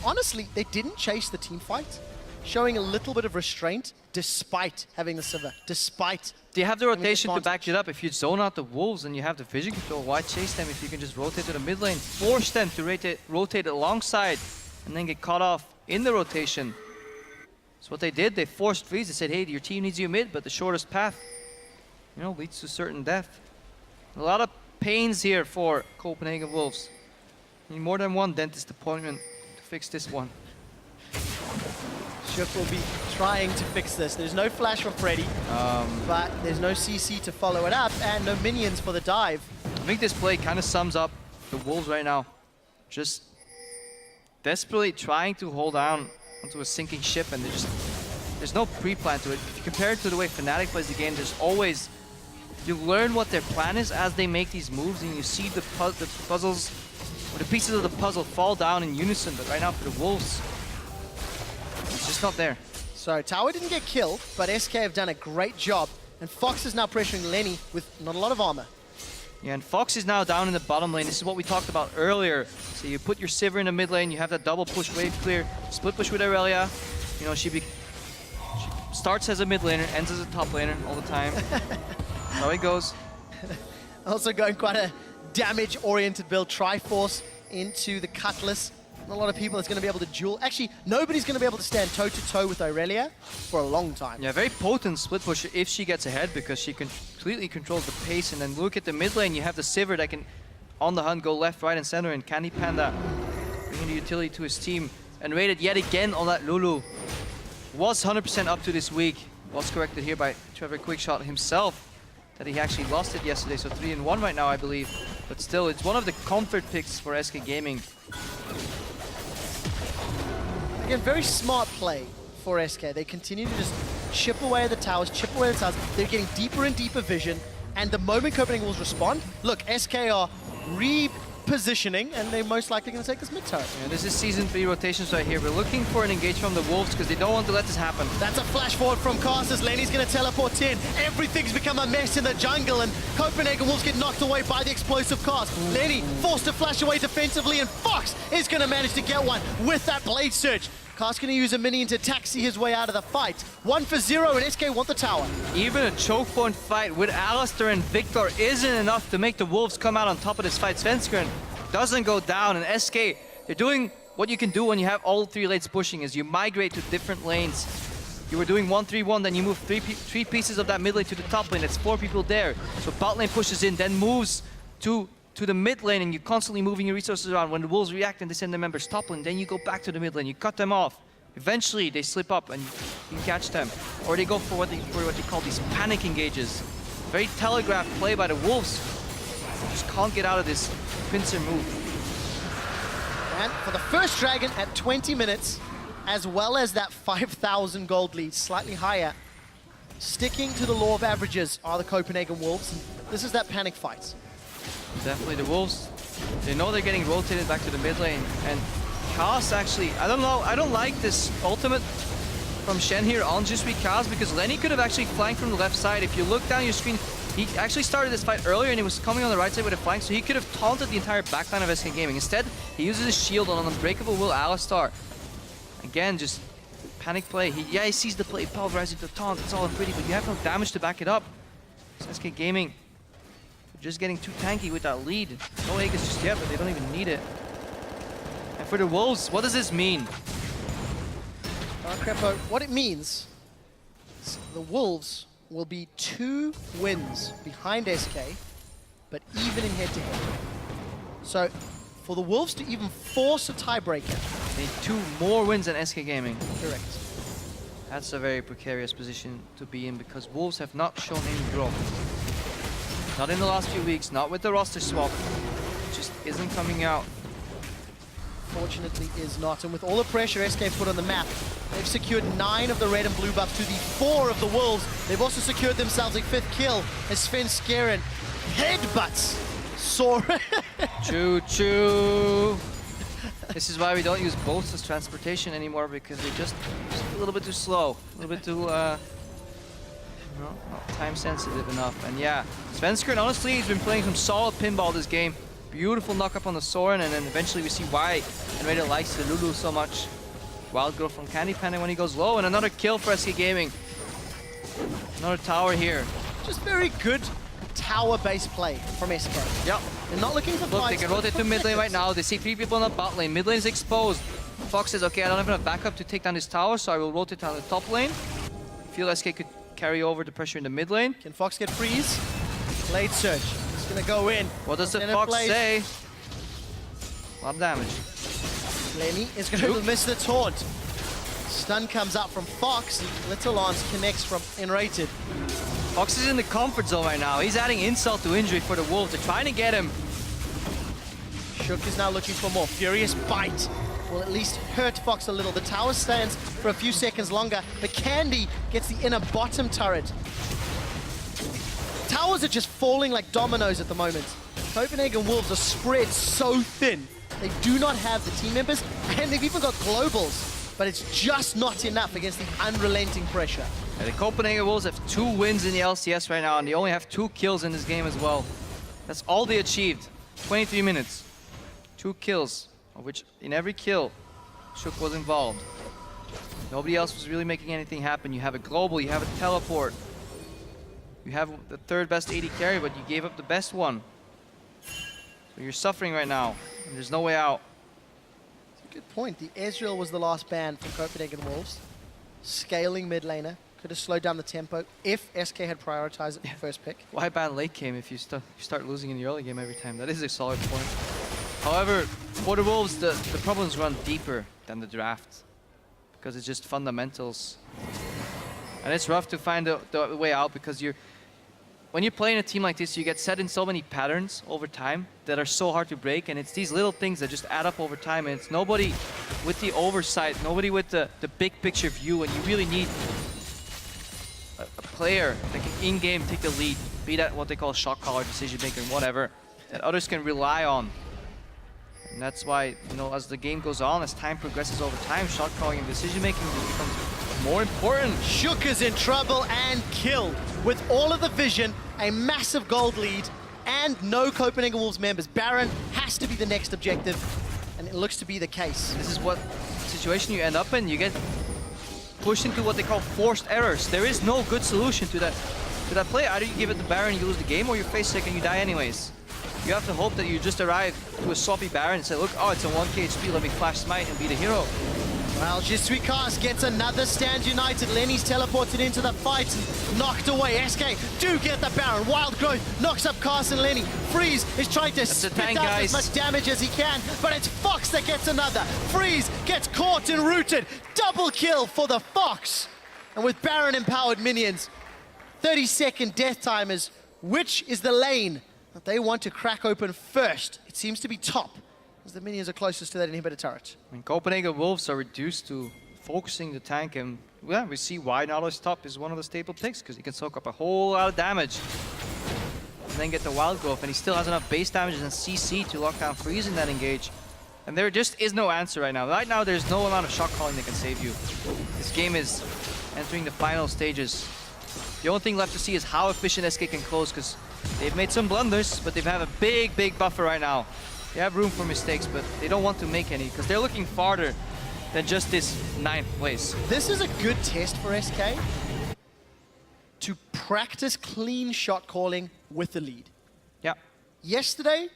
C: Honestly, they didn't chase the team fight, showing a little bit of restraint despite having the Sivir, despite...
B: They have the rotation to back it up. If you zone out the Wolves and you have the vision control, why chase them if you can just rotate to the mid lane, force them to rotate alongside, and then get caught off in the rotation. So what they did, they forced Freeze. They said, hey, your team needs you mid, but the shortest path, you know, leads to certain death. A lot of pains here for Copenhagen Wolves. Need more than one dentist appointment to fix this one.
C: Shook will be trying to fix this. There's no flash for Freddy, but there's no CC to follow it up, and no minions for the dive.
B: I think this play kind of sums up the Wolves right now. Just desperately trying to hold on onto a sinking ship, and there's no pre-plan to it. If you compare it to the way Fnatic plays the game, there's always, you learn what their plan is as they make these moves, and you see the puzzles, or the pieces of the puzzle fall down in unison. But right now for the Wolves, it's just not there.
C: So Tower didn't get killed, but SK have done a great job, and Fox is now pressuring Lenny with not a lot of armor.
B: Yeah, and Fox is now down in the bottom lane. This is what we talked about earlier. So you put your Sivir in the mid lane, you have that double push wave clear, split push with Aurelia. You know, she starts as a mid laner, ends as a top laner all the time. That's how it goes.
C: Also going quite a damage-oriented build. Triforce into the Cutlass. Not a lot of people that's going to be able to duel. Actually, nobody's going to be able to stand toe-to-toe with Aurelia for a long time.
B: Yeah, very potent split push if she gets ahead, because she completely controls the pace. And then look at the mid lane, you have the Sivir that can, on the hunt, go left, right, and center. And Candy Panda bringing the utility to his team. And rated yet again on that Lulu. Was 100% up to this week. Was corrected here by Trevor Quickshot himself, that he actually lost it yesterday. So 3-1 right now, I believe. But still, it's one of the comfort picks for SK Gaming.
C: Again, very smart play for SK. They continue to just chip away at the towers, chip away at the towers. They're getting deeper and deeper vision. And the moment Copenhagen Wolves respond, look, SK are repositioning, and they're most likely going to take this mid turret.
B: Yeah, this is Season 3 rotations right here. We're looking for an engage from the Wolves because they don't want to let this happen.
C: That's a flash forward from Casters. Lenny's going to teleport in. Everything's become a mess in the jungle, and Copenhagen Wolves get knocked away by the explosive cast. Lenny forced to flash away defensively, and Fox is going to manage to get one with that blade surge. Cast going to use a minion to taxi his way out of the fight. 1-for-0, and SK want the tower.
B: Even a choke point fight with Alistair and Victor isn't enough to make the Wolves come out on top of this fight. Svenskeren doesn't go down, and SK, they're doing what you can do when you have all 3 lanes pushing, is you migrate to different lanes. You were doing 1-3-1, then you move three pieces of that mid lane to the top lane. That's 4 people there. So bot lane pushes in, then moves to the mid lane, and you're constantly moving your resources around. When the Wolves react and they send their members top lane, then you go back to the mid lane, you cut them off. Eventually they slip up and you can catch them. Or they go for what they call these panic engages. Very telegraphed play by the Wolves. Just can't get out of this pincer move.
C: And for the first Dragon at 20 minutes, as well as that 5,000 gold lead, slightly higher, sticking to the law of averages are the Copenhagen Wolves. And this is that panic fight.
B: Definitely the Wolves. They know they're getting rotated back to the mid lane. And Chaos actually, I don't know, I don't like this ultimate from Shen here on Just Weak Chaos because Lenny could have actually flanked from the left side. If you look down your screen, he actually started this fight earlier and he was coming on the right side with a flank, so he could have taunted the entire backline of SK Gaming. Instead, he uses his shield on an unbreakable Will Alistar. Again, just panic play. He sees the play, pulverizing the taunt, it's all pretty, but you have no damage to back it up. So SK Gaming just getting too tanky with that lead. No Aegis just yet, but they don't even need it. And for the Wolves, what does this mean?
C: Crepo, what it means is the Wolves will be 2 wins behind SK, but even in head-to-head. So, for the Wolves to even force a tiebreaker...
B: They need 2 more wins than SK Gaming.
C: Correct.
B: That's a very precarious position to be in because Wolves have not shown any growth. Not in the last few weeks, not with the roster swap. It just isn't coming out.
C: Fortunately is not, and with all the pressure SK put on the map, they've secured 9 of the red and blue buffs to the 4 of the Wolves. They've also secured themselves a 5th kill as Sven Skeren headbutts Sora.
B: Choo choo. This is why we don't use boats as transportation anymore, because they're just a little bit too slow, a little bit too not time sensitive enough. And yeah, Sven Skeren, honestly, he's been playing some solid pinball this game. Beautiful knock up on the Soren, and then eventually we see why Enreda likes the Lulu so much. Wild growth from Candy Panda when he goes low, and another kill for SK Gaming. Another tower here.
C: Just very good tower-based play from SK.
B: Yep.
C: They're not looking for
B: Look,
C: fights,
B: they can rotate to mid lane right now. They see 3 people in the bot lane. Mid lane is exposed. Fox says, okay, I don't have enough backup to take down this tower, so I will rotate down the top lane. I feel SK could carry over the pressure in the mid lane.
C: Can Fox get freeze? Blade Surge. He's gonna go in.
B: What does the
C: Center
B: Fox
C: blade.
B: say? A lot of damage.
C: Lenny is gonna miss the taunt. Stun comes out from Fox. Little Lance connects from Enrated.
B: Fox is in the comfort zone right now. He's adding insult to injury for the Wolves. They're trying to get him.
C: Shook is now looking for more. Furious Bite will at least hurt Fox a little. The tower stands for a few seconds longer. The Candy gets the inner bottom turret. Towers are just falling like dominoes at the moment. Copenhagen Wolves are spread so thin. They do not have the team members, and they've even got globals, but it's just not enough against the unrelenting pressure.
B: Yeah, the Copenhagen Wolves have 2 wins in the LCS right now, and they only have 2 kills in this game as well. That's all they achieved. 23 minutes. 2 kills, of which in every kill, Shook was involved. Nobody else was really making anything happen. You have a global, you have a teleport. You have the 3rd best AD carry, but you gave up the best one. So you're suffering right now, and there's no way out.
C: Good point. The Ezreal was the last ban from Copenhagen Wolves. Scaling mid laner. Could have slowed down the tempo if SK had prioritized it in the first pick.
B: Why ban late game if you start losing in the early game every time? That is a solid point. However, for the Wolves, the problems run deeper than the draft, because it's just fundamentals. And it's rough to find the way out, because when you play in a team like this, you get set in so many patterns over time that are so hard to break, and it's these little things that just add up over time, and it's nobody with the oversight, nobody with the big picture view, and you really need a player that can in-game take the lead, be that what they call shot caller, decision maker, whatever, that others can rely on. And that's why, you know, as the game goes on, as time progresses over time, shot calling and decision making becomes more important.
C: Shook is in trouble and killed. With all of the vision, a massive gold lead, and no Copenhagen Wolves members. Baron has to be the next objective, and it looks to be the case.
B: This is what situation you end up in. You get pushed into what they call forced errors. There is no good solution to that play. Either you give it the Baron and you lose the game, or you're face sick and you die anyways. You have to hope that you just arrive to a sloppy Baron and say, look, oh, it's a 1k HP, let me flash smite and be the hero.
C: Well, Je Suis Cast gets another stand united. Lenny's teleported into the fight and knocked away. SK do get the Baron. Wild Growth knocks up Cast and Lenny. Freeze is trying to spit out as much damage as he can, but it's Fox that gets another. Freeze gets caught and rooted. Double kill for the Fox. And with Baron empowered minions, 30-second death timers, which is the lane that they want to crack open first. It seems to be top, as the minions are closest to that inhibitor turret.
B: And Copenhagen Wolves are reduced to focusing the tank, and yeah, we see why Nautilus top is one of the staple picks, because he can soak up a whole lot of damage. And then get the wild growth, and he still has enough base damages and CC to lock down Freeze in that engage. And there just is no answer right now. Right now, there's no amount of shot calling that can save you. This game is entering the final stages. The only thing left to see is how efficient SK can close, because they've made some blunders, but they have a big, big buffer right now. They have room for mistakes, but they don't want to make any, because they're looking farther than just this 9th place.
C: This is a good test for SK to practice clean shot calling with the lead.
B: Yeah.
C: Yesterday,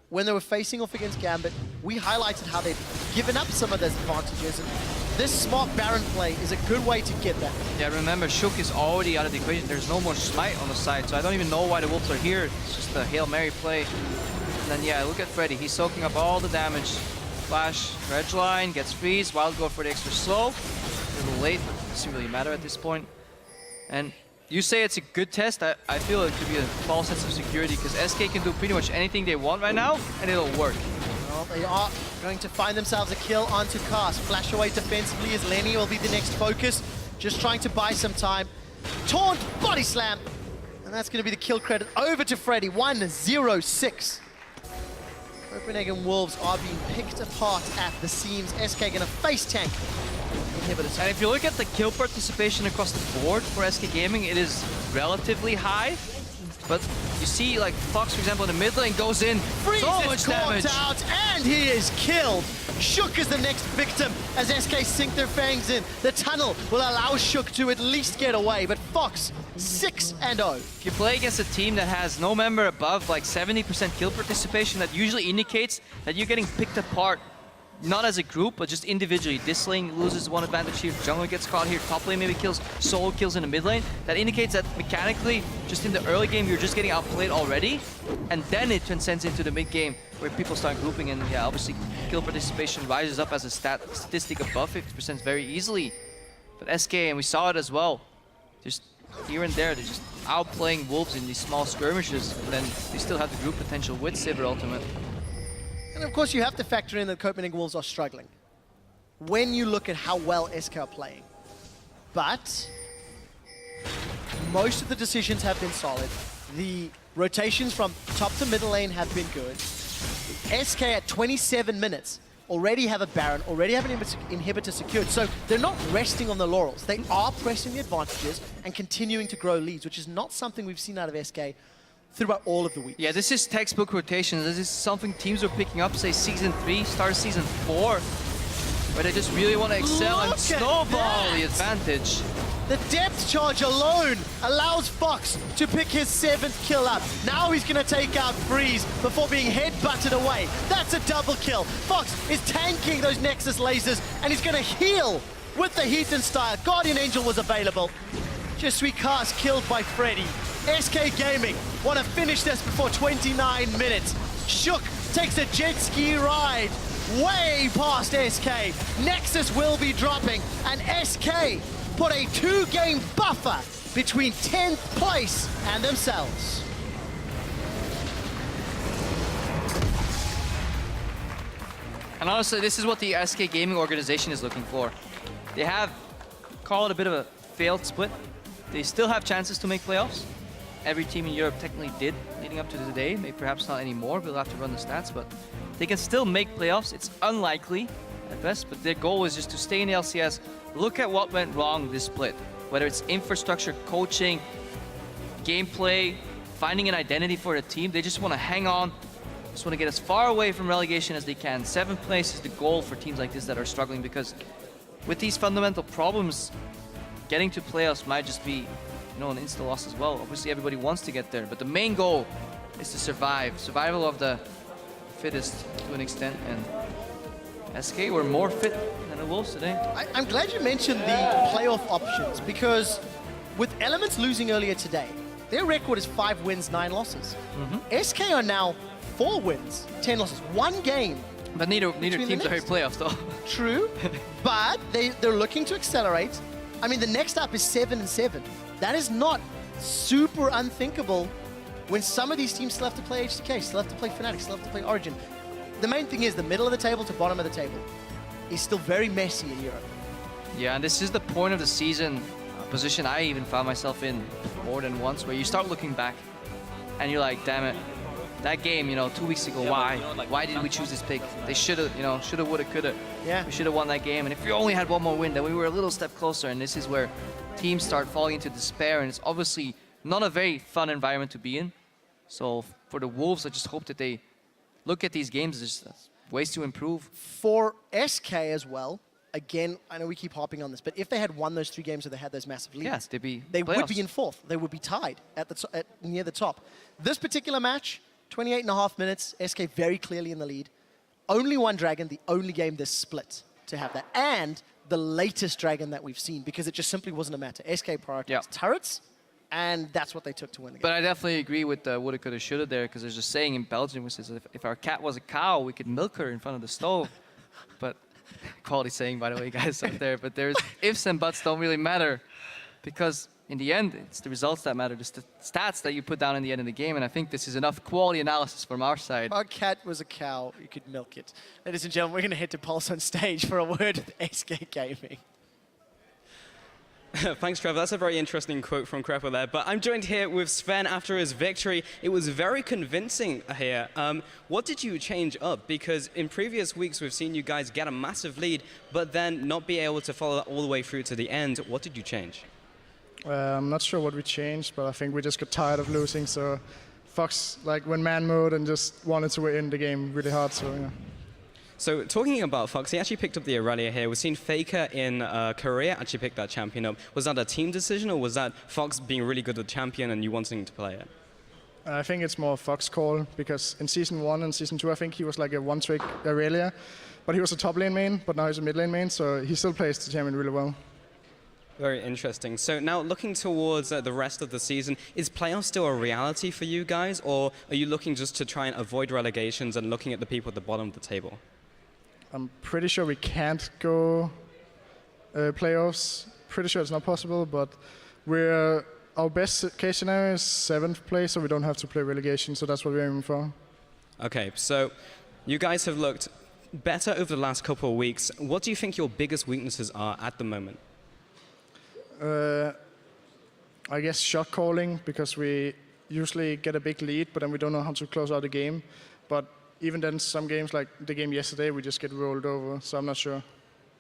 C: when they were facing off against Gambit, we highlighted how they'd given up some of those advantages, and this smart Baron play is a good way to get that.
B: Yeah, remember, Shook is already out of the equation. There's no more Smite on the side, so I don't even know why the Wolves are here. It's just a Hail Mary play. And then, yeah, look at Freddy. He's soaking up all the damage. Flash, Reg line, gets Freeze, Wild go for the extra slow. A little late, but doesn't really matter at this point. And you say it's a good test. I feel it could be a false sense of security, because SK can do pretty much anything they want right now, and it'll work.
C: Well, they are going to find themselves a kill onto Cast. Flash away defensively as Lenny will be the next focus. Just trying to buy some time. Taunt, body slam. And that's going to be the kill credit over to Freddy. 1-0-6. Copenhagen Wolves are being picked apart at the seams. SK going to face tank inhibitors.
B: And if you look at the kill participation across the board for SK Gaming, it is relatively high. But you see, like, Fox, for example, in the mid lane goes in,
C: Freeze
B: so
C: is
B: much
C: caught
B: damage.
C: out, and he is killed. Shook is the next victim as SK sink their fangs in. The tunnel will allow Shook to at least get away, but Fox 6-0.
B: If you play against a team that has no member above like 70% kill participation, that usually indicates that you're getting picked apart, not as a group, but just individually. This lane loses one advantage here, jungle gets caught here, top lane maybe kills, solo kills in the mid lane. That indicates that mechanically, just in the early game, you're just getting outplayed already, and then it transcends into the mid game, where people start grouping, and yeah, obviously kill participation rises up as a statistic above 50% very easily. But SK, and we saw it as well, just here and there, they're just outplaying Wolves in these small skirmishes, and then they still have the group potential with Sivir Ultimate.
C: And of course, you have to factor in that Copenhagen Wolves are struggling when you look at how well SK are playing. But most of the decisions have been solid. The rotations from top to middle lane have been good. SK at 27 minutes already have a Baron, already have an inhibitor secured. So they're not resting on the laurels. They are pressing the advantages and continuing to grow leads, which is not something we've seen out of SK throughout all of the weeks.
B: Yeah, this is textbook rotations. This is something teams are picking up, say Season 3, start of Season 4, where they just really want to excel and snowball the advantage.
C: The depth charge alone allows Fox to pick his 7th kill up. Now he's going to take out Freeze before being head-butted away. That's a double kill. Fox is tanking those Nexus lasers, and he's going to heal with the Heat and Style. Guardian Angel was available. Just sweet cast killed by Freddy. SK Gaming want to finish this before 29 minutes. Shook takes a jet ski ride way past SK. Nexus will be dropping, and SK put a 2-game buffer between 10th place and themselves.
B: And honestly, this is what the SK Gaming organization is looking for. They have called a bit of a failed split. They still have chances to make playoffs. Every team in Europe technically did leading up to today. Maybe perhaps not anymore. We'll have to run the stats, but they can still make playoffs. It's unlikely at best, but their goal is just to stay in the LCS. Look at what went wrong this split. Whether it's infrastructure, coaching, gameplay, finding an identity for the team. They just want to hang on. Just want to get as far away from relegation as they can. 7th place is the goal for teams like this that are struggling, because with these fundamental problems, getting to playoffs might just be, you know, an insta loss as well. Obviously, everybody wants to get there, but the main goal is to survive. Survival of the fittest to an extent, and SK were more fit than the Wolves today.
C: I'm glad you mentioned the playoff options, because with Elements losing earlier today, their record is 5 wins, 9 losses. SK are now 4 wins, 10 losses, 1 game.
B: But neither teams are in playoffs, though.
C: True, but they're looking to accelerate. I mean, the next up is 7-7. That is not super unthinkable when some of these teams still have to play HTK, still have to play Fnatic, still have to play Origin. The main thing is the middle of the table to bottom of the table is still very messy in Europe.
B: Yeah, and this is the point of the season, position I even found myself in more than once, where you start looking back and you're like, damn it, that game, 2 weeks ago, why? Why did we choose this pick? They should have, should have, would have, could have.
C: Yeah.
B: We should have won that game. And if we only had one more win, then we were a little step closer. And this is where teams start falling into despair. And it's obviously not a very fun environment to be in. So for the Wolves, I just hope that they look at these games as ways to improve.
C: For SK as well, again, I know we keep harping on this, but if they had won those 3 games or they had those massive leads,
B: yes,
C: they would be in 4th. They would be tied at near the top. This particular match, 28.5 minutes, SK very clearly in the lead. Only one Dragon, the only game this split to have that. And the latest Dragon that we've seen, because it just simply wasn't a matter. SK prioritized turrets, and that's what they took to win the game.
B: But I definitely agree with the woulda, coulda, shoulda there, because there's a saying in Belgium which says if our cat was a cow, we could milk her in front of the stove. But quality saying, by the way, guys, out there. But there's ifs and buts don't really matter, because in the end, it's the results that matter, the stats that you put down in the end of the game. And I think this is enough quality analysis from our side.
C: If our cat was a cow, you could milk it. Ladies and gentlemen, we're going to head to Pulse on stage for a word with SK Gaming.
D: Thanks, Trevor. That's a very interesting quote from Crepper there. But I'm joined here with Sven after his victory. It was very convincing here. What did you change up? Because in previous weeks, we've seen you guys get a massive lead, but then not be able to follow that all the way through to the end. What did you change?
E: I'm not sure what we changed, but I think we just got tired of losing. So Fox went man mode and just wanted to win the game really hard. So yeah.
D: So talking about Fox, he actually picked up the Aurelia here. We've seen Faker in Korea actually pick that champion up. Was that a team decision, or was that Fox being really good with the champion and you wanting to play it?
E: I think it's more Fox call, because in Season 1 and Season 2, I think he was like a one-trick Aurelia. But he was a top lane main, but now he's a mid lane main, so he still plays the champion really well.
D: Very interesting. So now looking towards the rest of the season, is playoffs still a reality for you guys, or are you looking just to try and avoid relegations and looking at the people at the bottom of the table?
E: I'm pretty sure we can't go playoffs. Pretty sure it's not possible, but our best case scenario is 7th place, so we don't have to play relegation, so that's what we're aiming for.
D: Okay, so you guys have looked better over the last couple of weeks. What do you think your biggest weaknesses are at the moment?
E: I guess shot calling, because we usually get a big lead, but then we don't know how to close out the game. But even then, some games, like the game yesterday, we just get rolled over, so I'm not sure.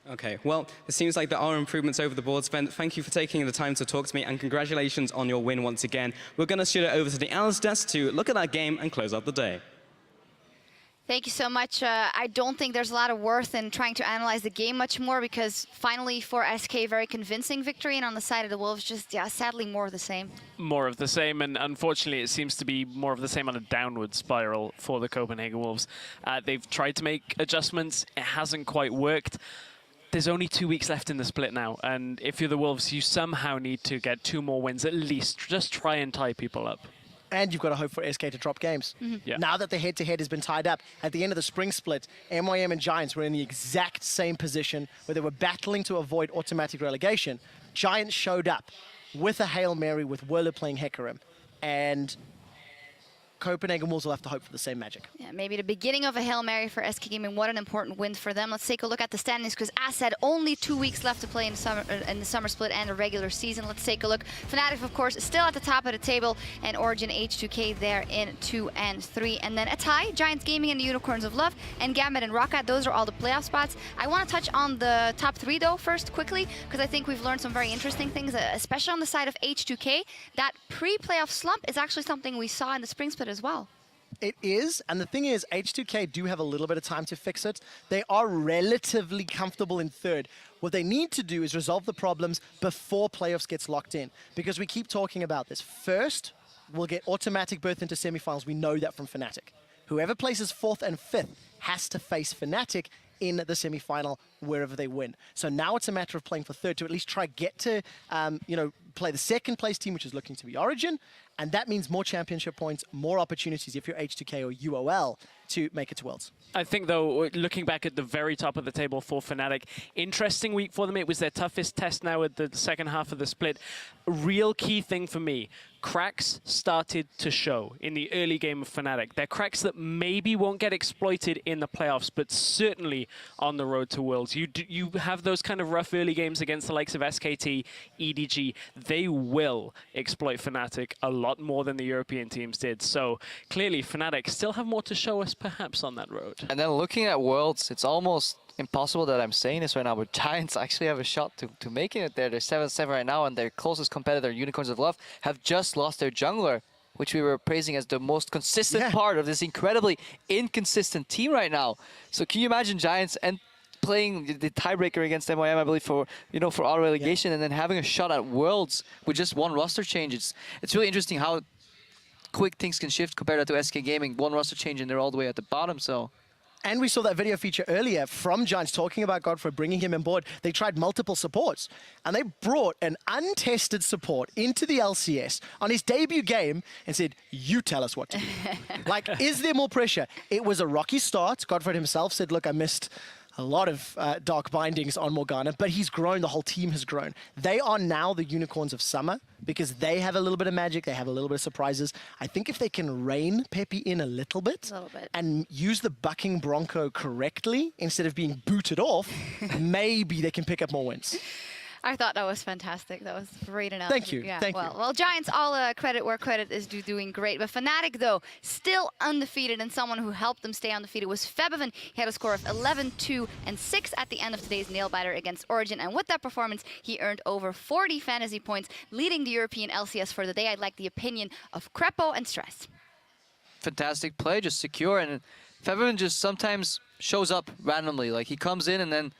D: Okay, well, it seems like there are improvements over the board. Sven, thank you for taking the time to talk to me, and congratulations on your win once again. We're going to shoot it over to the analyst desk to look at that game and close out the day.
F: Thank you so much. I don't think there's a lot of worth in trying to analyze the game much more, because finally for SK, very convincing victory, and on the side of the Wolves, just sadly more of the same.
G: More of the same, and unfortunately it seems to be more of the same on a downward spiral for the Copenhagen Wolves. They've tried to make adjustments, it hasn't quite worked. There's only 2 weeks left in the split now, and if you're the Wolves, you somehow need to get 2 more wins at least. Just try and tie people up.
C: And you've got to hope for SK to drop games.
G: Yeah.
C: Now that the head-to-head has been tied up, at the end of the spring split, MYM and Giants were in the exact same position where they were battling to avoid automatic relegation. Giants showed up with a Hail Mary with Whirler playing Hecarim, and Copenhagen Wolves will have to hope for the same magic.
F: Yeah, maybe the beginning of a Hail Mary for SK Gaming. What an important win for them. Let's take a look at the standings, because as said, only 2 weeks left to play in the summer split and the regular season. Let's take a look. Fnatic, of course, still at the top of the table, and Origin H2K there in 2 and 3. And then a tie, Giants Gaming and the Unicorns of Love, and Gambit and Roccat. Those are all the playoff spots. I want to touch on the top 3, though, first, quickly, because I think we've learned some very interesting things, especially on the side of H2K. That pre-playoff slump is actually something we saw in the spring split as well.
C: It is, and the thing is, H2K do have a little bit of time to fix it. They are relatively comfortable in 3rd. What they need to do is resolve the problems before playoffs gets locked in, because we keep talking about this. First, we'll get automatic berth into semifinals. We know that from Fnatic. Whoever places 4th and 5th has to face Fnatic in the semifinal wherever they win. So now it's a matter of playing for third to at least try get to, play the second place team, which is looking to be Origin. And that means more championship points, more opportunities if you're H2K or UOL to make it to Worlds.
G: I think, though, looking back at the very top of the table for Fnatic, interesting week for them. It was their toughest test now at the second half of the split. Real key thing for me, cracks started to show in the early game of Fnatic. They're cracks that maybe won't get exploited in the playoffs, but certainly on the road to Worlds. You have those kind of rough early games against the likes of SKT, EDG. They will exploit Fnatic a lot more than the European teams did. So clearly, Fnatic still have more to show us perhaps on that road.
B: And then looking at Worlds, it's almost impossible that I'm saying this right now, but Giants actually have a shot to making it there. They're 7-7 right now, and their closest competitor, Unicorns of Love, have just lost their jungler, which we were praising as the most consistent part of this incredibly inconsistent team right now. So can you imagine Giants and playing the tiebreaker against MYM, I believe, for auto relegation, and then having a shot at Worlds with just one roster change? It's really interesting how quick things can shift compared to SK Gaming. One roster change and they're all the way at the bottom. So.
C: And we saw that video feature earlier from Giants talking about Godfrey, bringing him on board. They tried multiple supports, and they brought an untested support into the LCS on his debut game and said, you tell us what to do. Like, is there more pressure? It was a rocky start. Godfrey himself said, look, I missed a lot of dark bindings on Morgana, but he's grown. The whole team has grown. They are now the Unicorns of Summer because they have a little bit of magic. They have a little bit of surprises. I think if they can rein Peppy in a little bit and use the bucking Bronco correctly instead of being booted off, maybe they can pick up more wins.
F: I thought that was fantastic. That was great analysis.
C: Thank you.
F: Yeah,
C: Thank you.
F: Well, Giants, all credit where credit is due, doing great. But Fnatic, though, still undefeated, and someone who helped them stay undefeated was Febiven. He had a score of 11-2 and 6 at the end of today's nail-biter against Origin. And with that performance, he earned over 40 fantasy points, leading the European LCS for the day. I'd like the opinion of Crepo and Stress.
B: Fantastic play, just secure, and Febiven just sometimes shows up randomly. Like, he comes in and then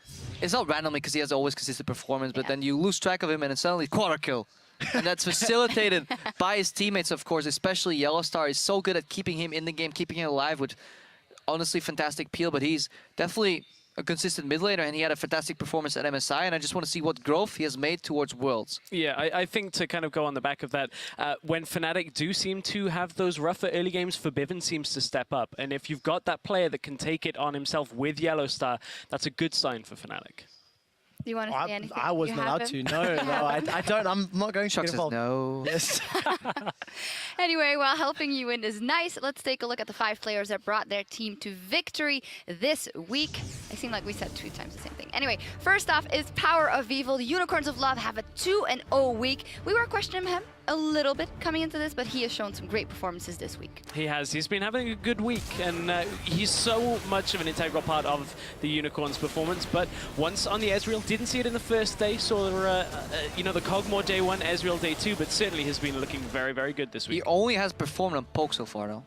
B: it's not randomly because he has always consistent performance, but then you lose track of him and then suddenly quarter kill. And that's facilitated by his teammates, of course, especially Yellowstar is so good at keeping him in the game, keeping him alive with honestly fantastic peel, but he's definitely a consistent mid laner, and he had a fantastic performance at MSI, and I just want to see what growth he has made towards Worlds.
G: Yeah, I think to kind of go on the back of that, when Fnatic do seem to have those rougher early games, Febiven seems to step up. And if you've got that player that can take it on himself with Yellowstar, that's a good sign for Fnatic.
F: Do you want to say anything?
C: I wasn't allowed to. No, I don't. I'm not going to get involved.
B: No.
C: Yes.
F: Anyway, while helping you win is nice, let's take a look at the 5 players that brought their team to victory this week. I seem like we said 2 times the same thing. Anyway, first off is Power of Evil. The Unicorns of Love have a 2-0 week. We were questioning him a little bit coming into this, but he has shown some great performances this week.
G: He has. He's been having a good week, and he's so much of an integral part of the Unicorns' performance. But once on the Ezreal, didn't see it in the first day, saw the Cogmore day 1, Ezreal day 2, but certainly has been looking very, very good this week.
B: He only has performed on poke so far, though.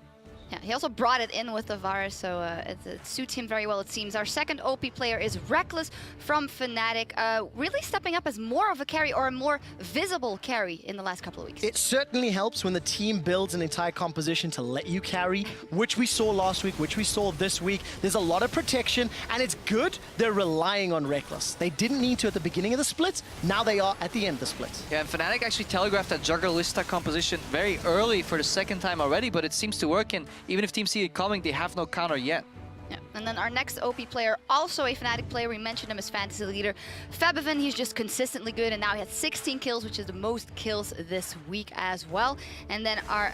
F: Yeah, he also brought it in with the Varus, so it suits him very well, it seems. Our second OP player is Reckless from Fnatic, really stepping up as more of a carry or a more visible carry in the last couple of weeks.
C: It certainly helps when the team builds an entire composition to let you carry, which we saw last week, which we saw this week. There's a lot of protection, and it's good they're relying on Reckless. They didn't need to at the beginning of the split, now they are at the end of the split.
B: Yeah, and Fnatic actually telegraphed that Juggerlista composition very early for the second time already, but it seems to work, and even if teams see it coming, they have no counter yet.
F: Yeah. And then our next OP player, also a Fnatic player, we mentioned him as fantasy leader. Febiven, he's just consistently good, and now he has 16 kills, which is the most kills this week as well. And then our,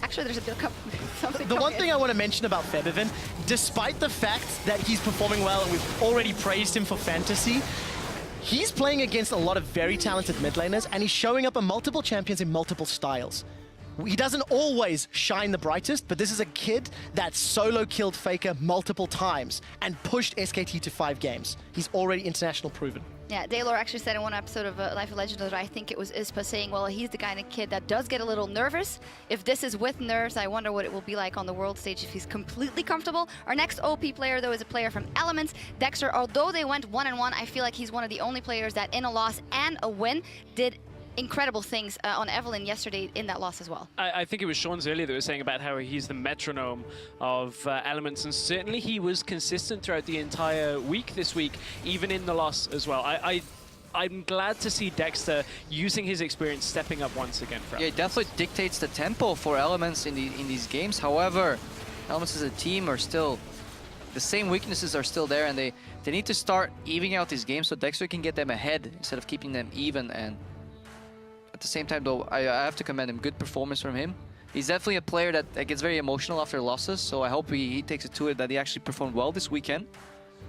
F: actually there's a bit of something.
C: The one thing I want to mention about Febiven, despite the fact that he's performing well and we've already praised him for fantasy, he's playing against a lot of very talented mid laners, and he's showing up on multiple champions in multiple styles. He doesn't always shine the brightest, but this is a kid that solo killed Faker multiple times and pushed SKT to 5 games. He's already international proven.
F: Yeah, Daylor actually said in one episode of Life of Legends that I think it was Ispa saying, well, he's the kind of kid that does get a little nervous. If this is with nerves, I wonder what it will be like on the world stage if he's completely comfortable. Our next OP player, though, is a player from Elements. Dexter, although they went 1-1, I feel like he's one of the only players that in a loss and a win did incredible things on Evelyn yesterday in that loss as well.
G: I think it was Sean's earlier that was saying about how he's the metronome of Elements, and certainly he was consistent throughout the entire week this week, even in the loss as well. I'm glad to see Dexter using his experience, stepping up once again for
B: Yeah, it definitely dictates the tempo for Elements in these games. However, Elements as a team are still, the same weaknesses are still there, and they need to start evening out these games so Dexter can get them ahead instead of keeping them even. And at the same time, though, I have to commend him. Good performance from him. He's definitely a player that gets very emotional after losses, so I hope he takes it to it that he actually performed well this weekend.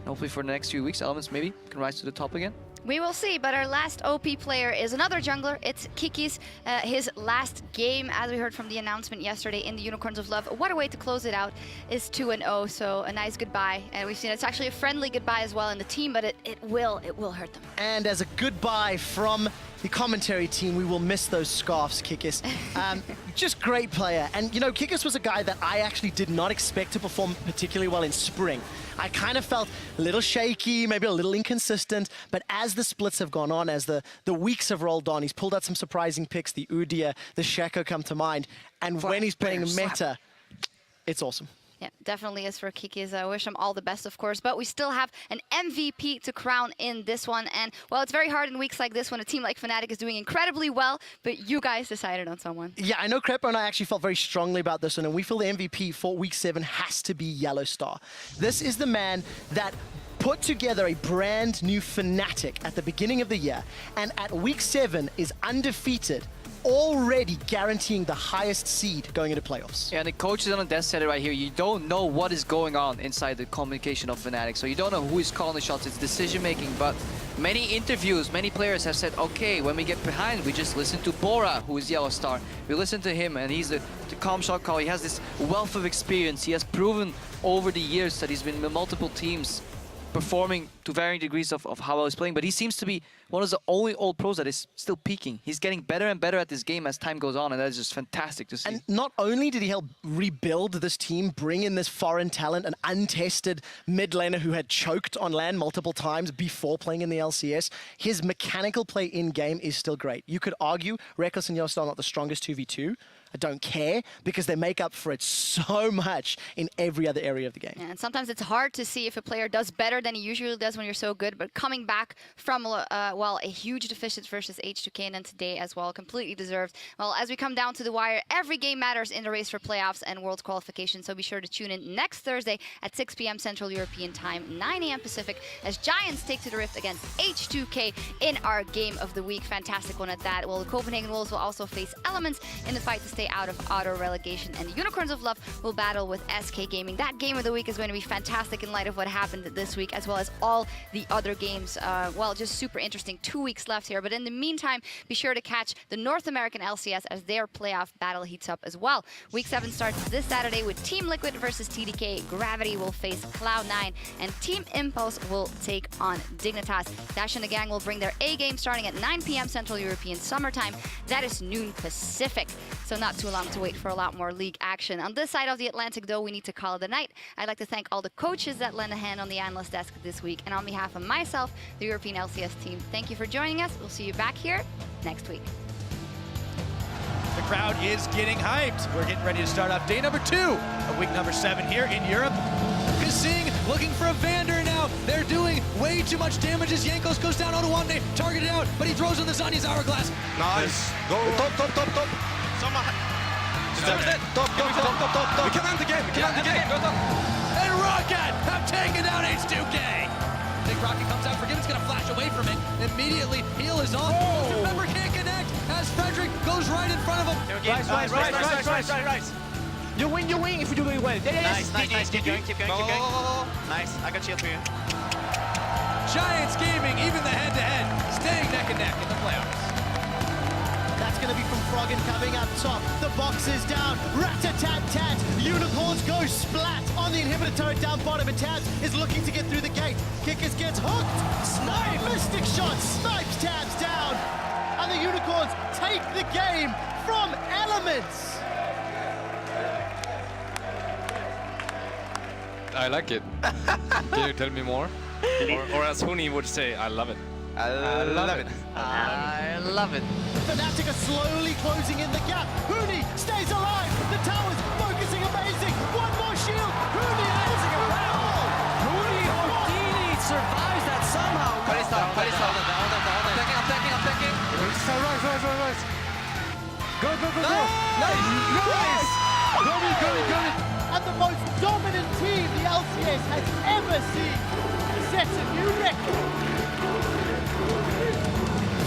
B: Hopefully for the next few weeks, Elements maybe can rise to the top again.
F: We will see, but our last OP player is another jungler. It's Kikis. His last game, as we heard from the announcement yesterday in the Unicorns of Love, what a way to close it out, is 2-0, so a nice goodbye. And we've seen it's actually a friendly goodbye as well in the team, but it will hurt them.
C: And as a goodbye from the commentary team, we will miss those scarves, Kikis. Just great player. And, you know, Kikis was a guy that I actually did not expect to perform particularly well in spring. I kind of felt a little shaky, maybe a little inconsistent, but as the splits have gone on, as the weeks have rolled on, he's pulled out some surprising picks. The Udyr, the Shaco come to mind. And when he's playing meta, it's awesome.
F: Yeah, definitely is for Kikis. I wish him all the best, of course. But we still have an MVP to crown in this one. And, well, it's very hard in weeks like this when a team like Fnatic is doing incredibly well, but you guys decided on someone.
C: Yeah, I know Crepo and I actually felt very strongly about this one, and we feel the MVP for Week 7 has to be Yellowstar. This is the man that put together a brand new Fnatic at the beginning of the year, and at Week 7 is undefeated, already guaranteeing the highest seed going into playoffs.
B: Yeah, and the coach is on the desk said it right here. You don't know what is going on inside the communication of Fnatic, so you don't know who is calling the shots. It's decision making, but many interviews, many players have said, okay, when we get behind, we just listen to Bora, who is Yellowstar. We listen to him, and he's the calm shot call. He has this wealth of experience. He has proven over the years that he's been in multiple teams, performing to varying degrees of how well he's playing, but he seems to be one of the only old pros that is still peaking. He's getting better and better at this game as time goes on, and that is just fantastic to see.
C: And not only did he help rebuild this team, bring in this foreign talent, an untested mid laner who had choked on LAN multiple times before playing in the LCS, his mechanical play in-game is still great. You could argue Reckless and Yellowstar are not the strongest 2v2. I don't care, because they make up for it so much in every other area of the game.
F: Yeah, and sometimes it's hard to see if a player does better than he usually does when you're so good, but coming back from, well, a huge deficit versus H2K and then today as well, completely deserved. Well, as we come down to the wire, every game matters in the race for playoffs and Worlds qualification, so be sure to tune in next Thursday at 6 p.m. Central European Time, 9 a.m. Pacific, as Giants take to the Rift against H2K in our game of the week. Fantastic one at that. Well, the Copenhagen Wolves will also face Elements in the fight to stay out of auto relegation, and the Unicorns of Love will battle with SK Gaming. That game of the week is going to be fantastic in light of what happened this week, as well as all the other games. Well, just super interesting. 2 weeks left here, but in the meantime, be sure to catch the North American LCS as their playoff battle heats up as well. Week 7 starts this Saturday with Team Liquid versus TDK. Gravity will face Cloud9, and Team Impulse will take on Dignitas. Dash and the gang will bring their A game starting at 9 p.m. Central European Summertime. That is noon Pacific, so not too long to wait for a lot more league action. On this side of the Atlantic, though, we need to call it a night. I'd like to thank all the coaches that lent a hand on the analyst desk this week, and on behalf of myself, the European LCS team, thank you for joining us. We'll see you back here next week.
H: The crowd is getting hyped. We're getting ready to start off day number 2 of week number 7 here in Europe. Kasing looking for a Vander now. They're doing way too much damage as Jankos goes down. Odoamne targeted out, but he throws on the Zanya's Hourglass.
I: Nice. Go. Top. Top. We can end the game.
H: And Rocket have taken down H2K. Big Rocket comes out. Forgiven's going to flash away from it. Immediately, heal is on. Remember, can't connect as Frederick goes right in front of him.
J: Right. You win if you're doing well.
K: Nice. Keep going. Nice, I got shield for you.
H: Giants Gaming, even the head-to-head, staying neck and neck in the playoffs.
C: That's going to be from Froggen coming up top. The box is down. Rat-a-tat-tat. Unicorns go splat on the inhibitor turret down bottom, and Tabs is looking to get through the gate. Kickers gets hooked. Snipe! Mystic shot. Snipes Tabs down. And the Unicorns take the game from Elements.
I: I like it. Can you tell me more? Or as Huni would say, I love it.
K: I love it.
B: I love it.
C: Fnatic are slowly closing in the gap. Huni stays alive. The tower's focusing amazing. One more shield. Huni losing a round.
J: Huni Houdini survives that somehow.
K: Kalista, hold on. I'm taking.
J: Rise. Go.
C: Nice! Go. And the most dominant team the LCS has ever seen sets a new record.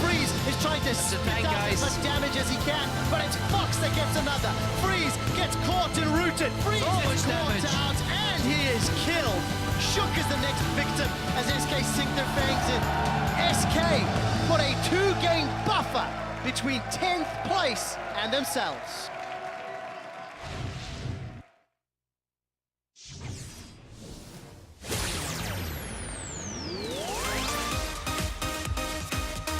C: Freeze is trying to spit out as much damage as he can, but it's Fox that gets another. Freeze gets caught and rooted. Freeze is caught out, and he is killed. Shook is the next victim as SK sink their fangs in. SK put a 2-game buffer between 10th place and themselves.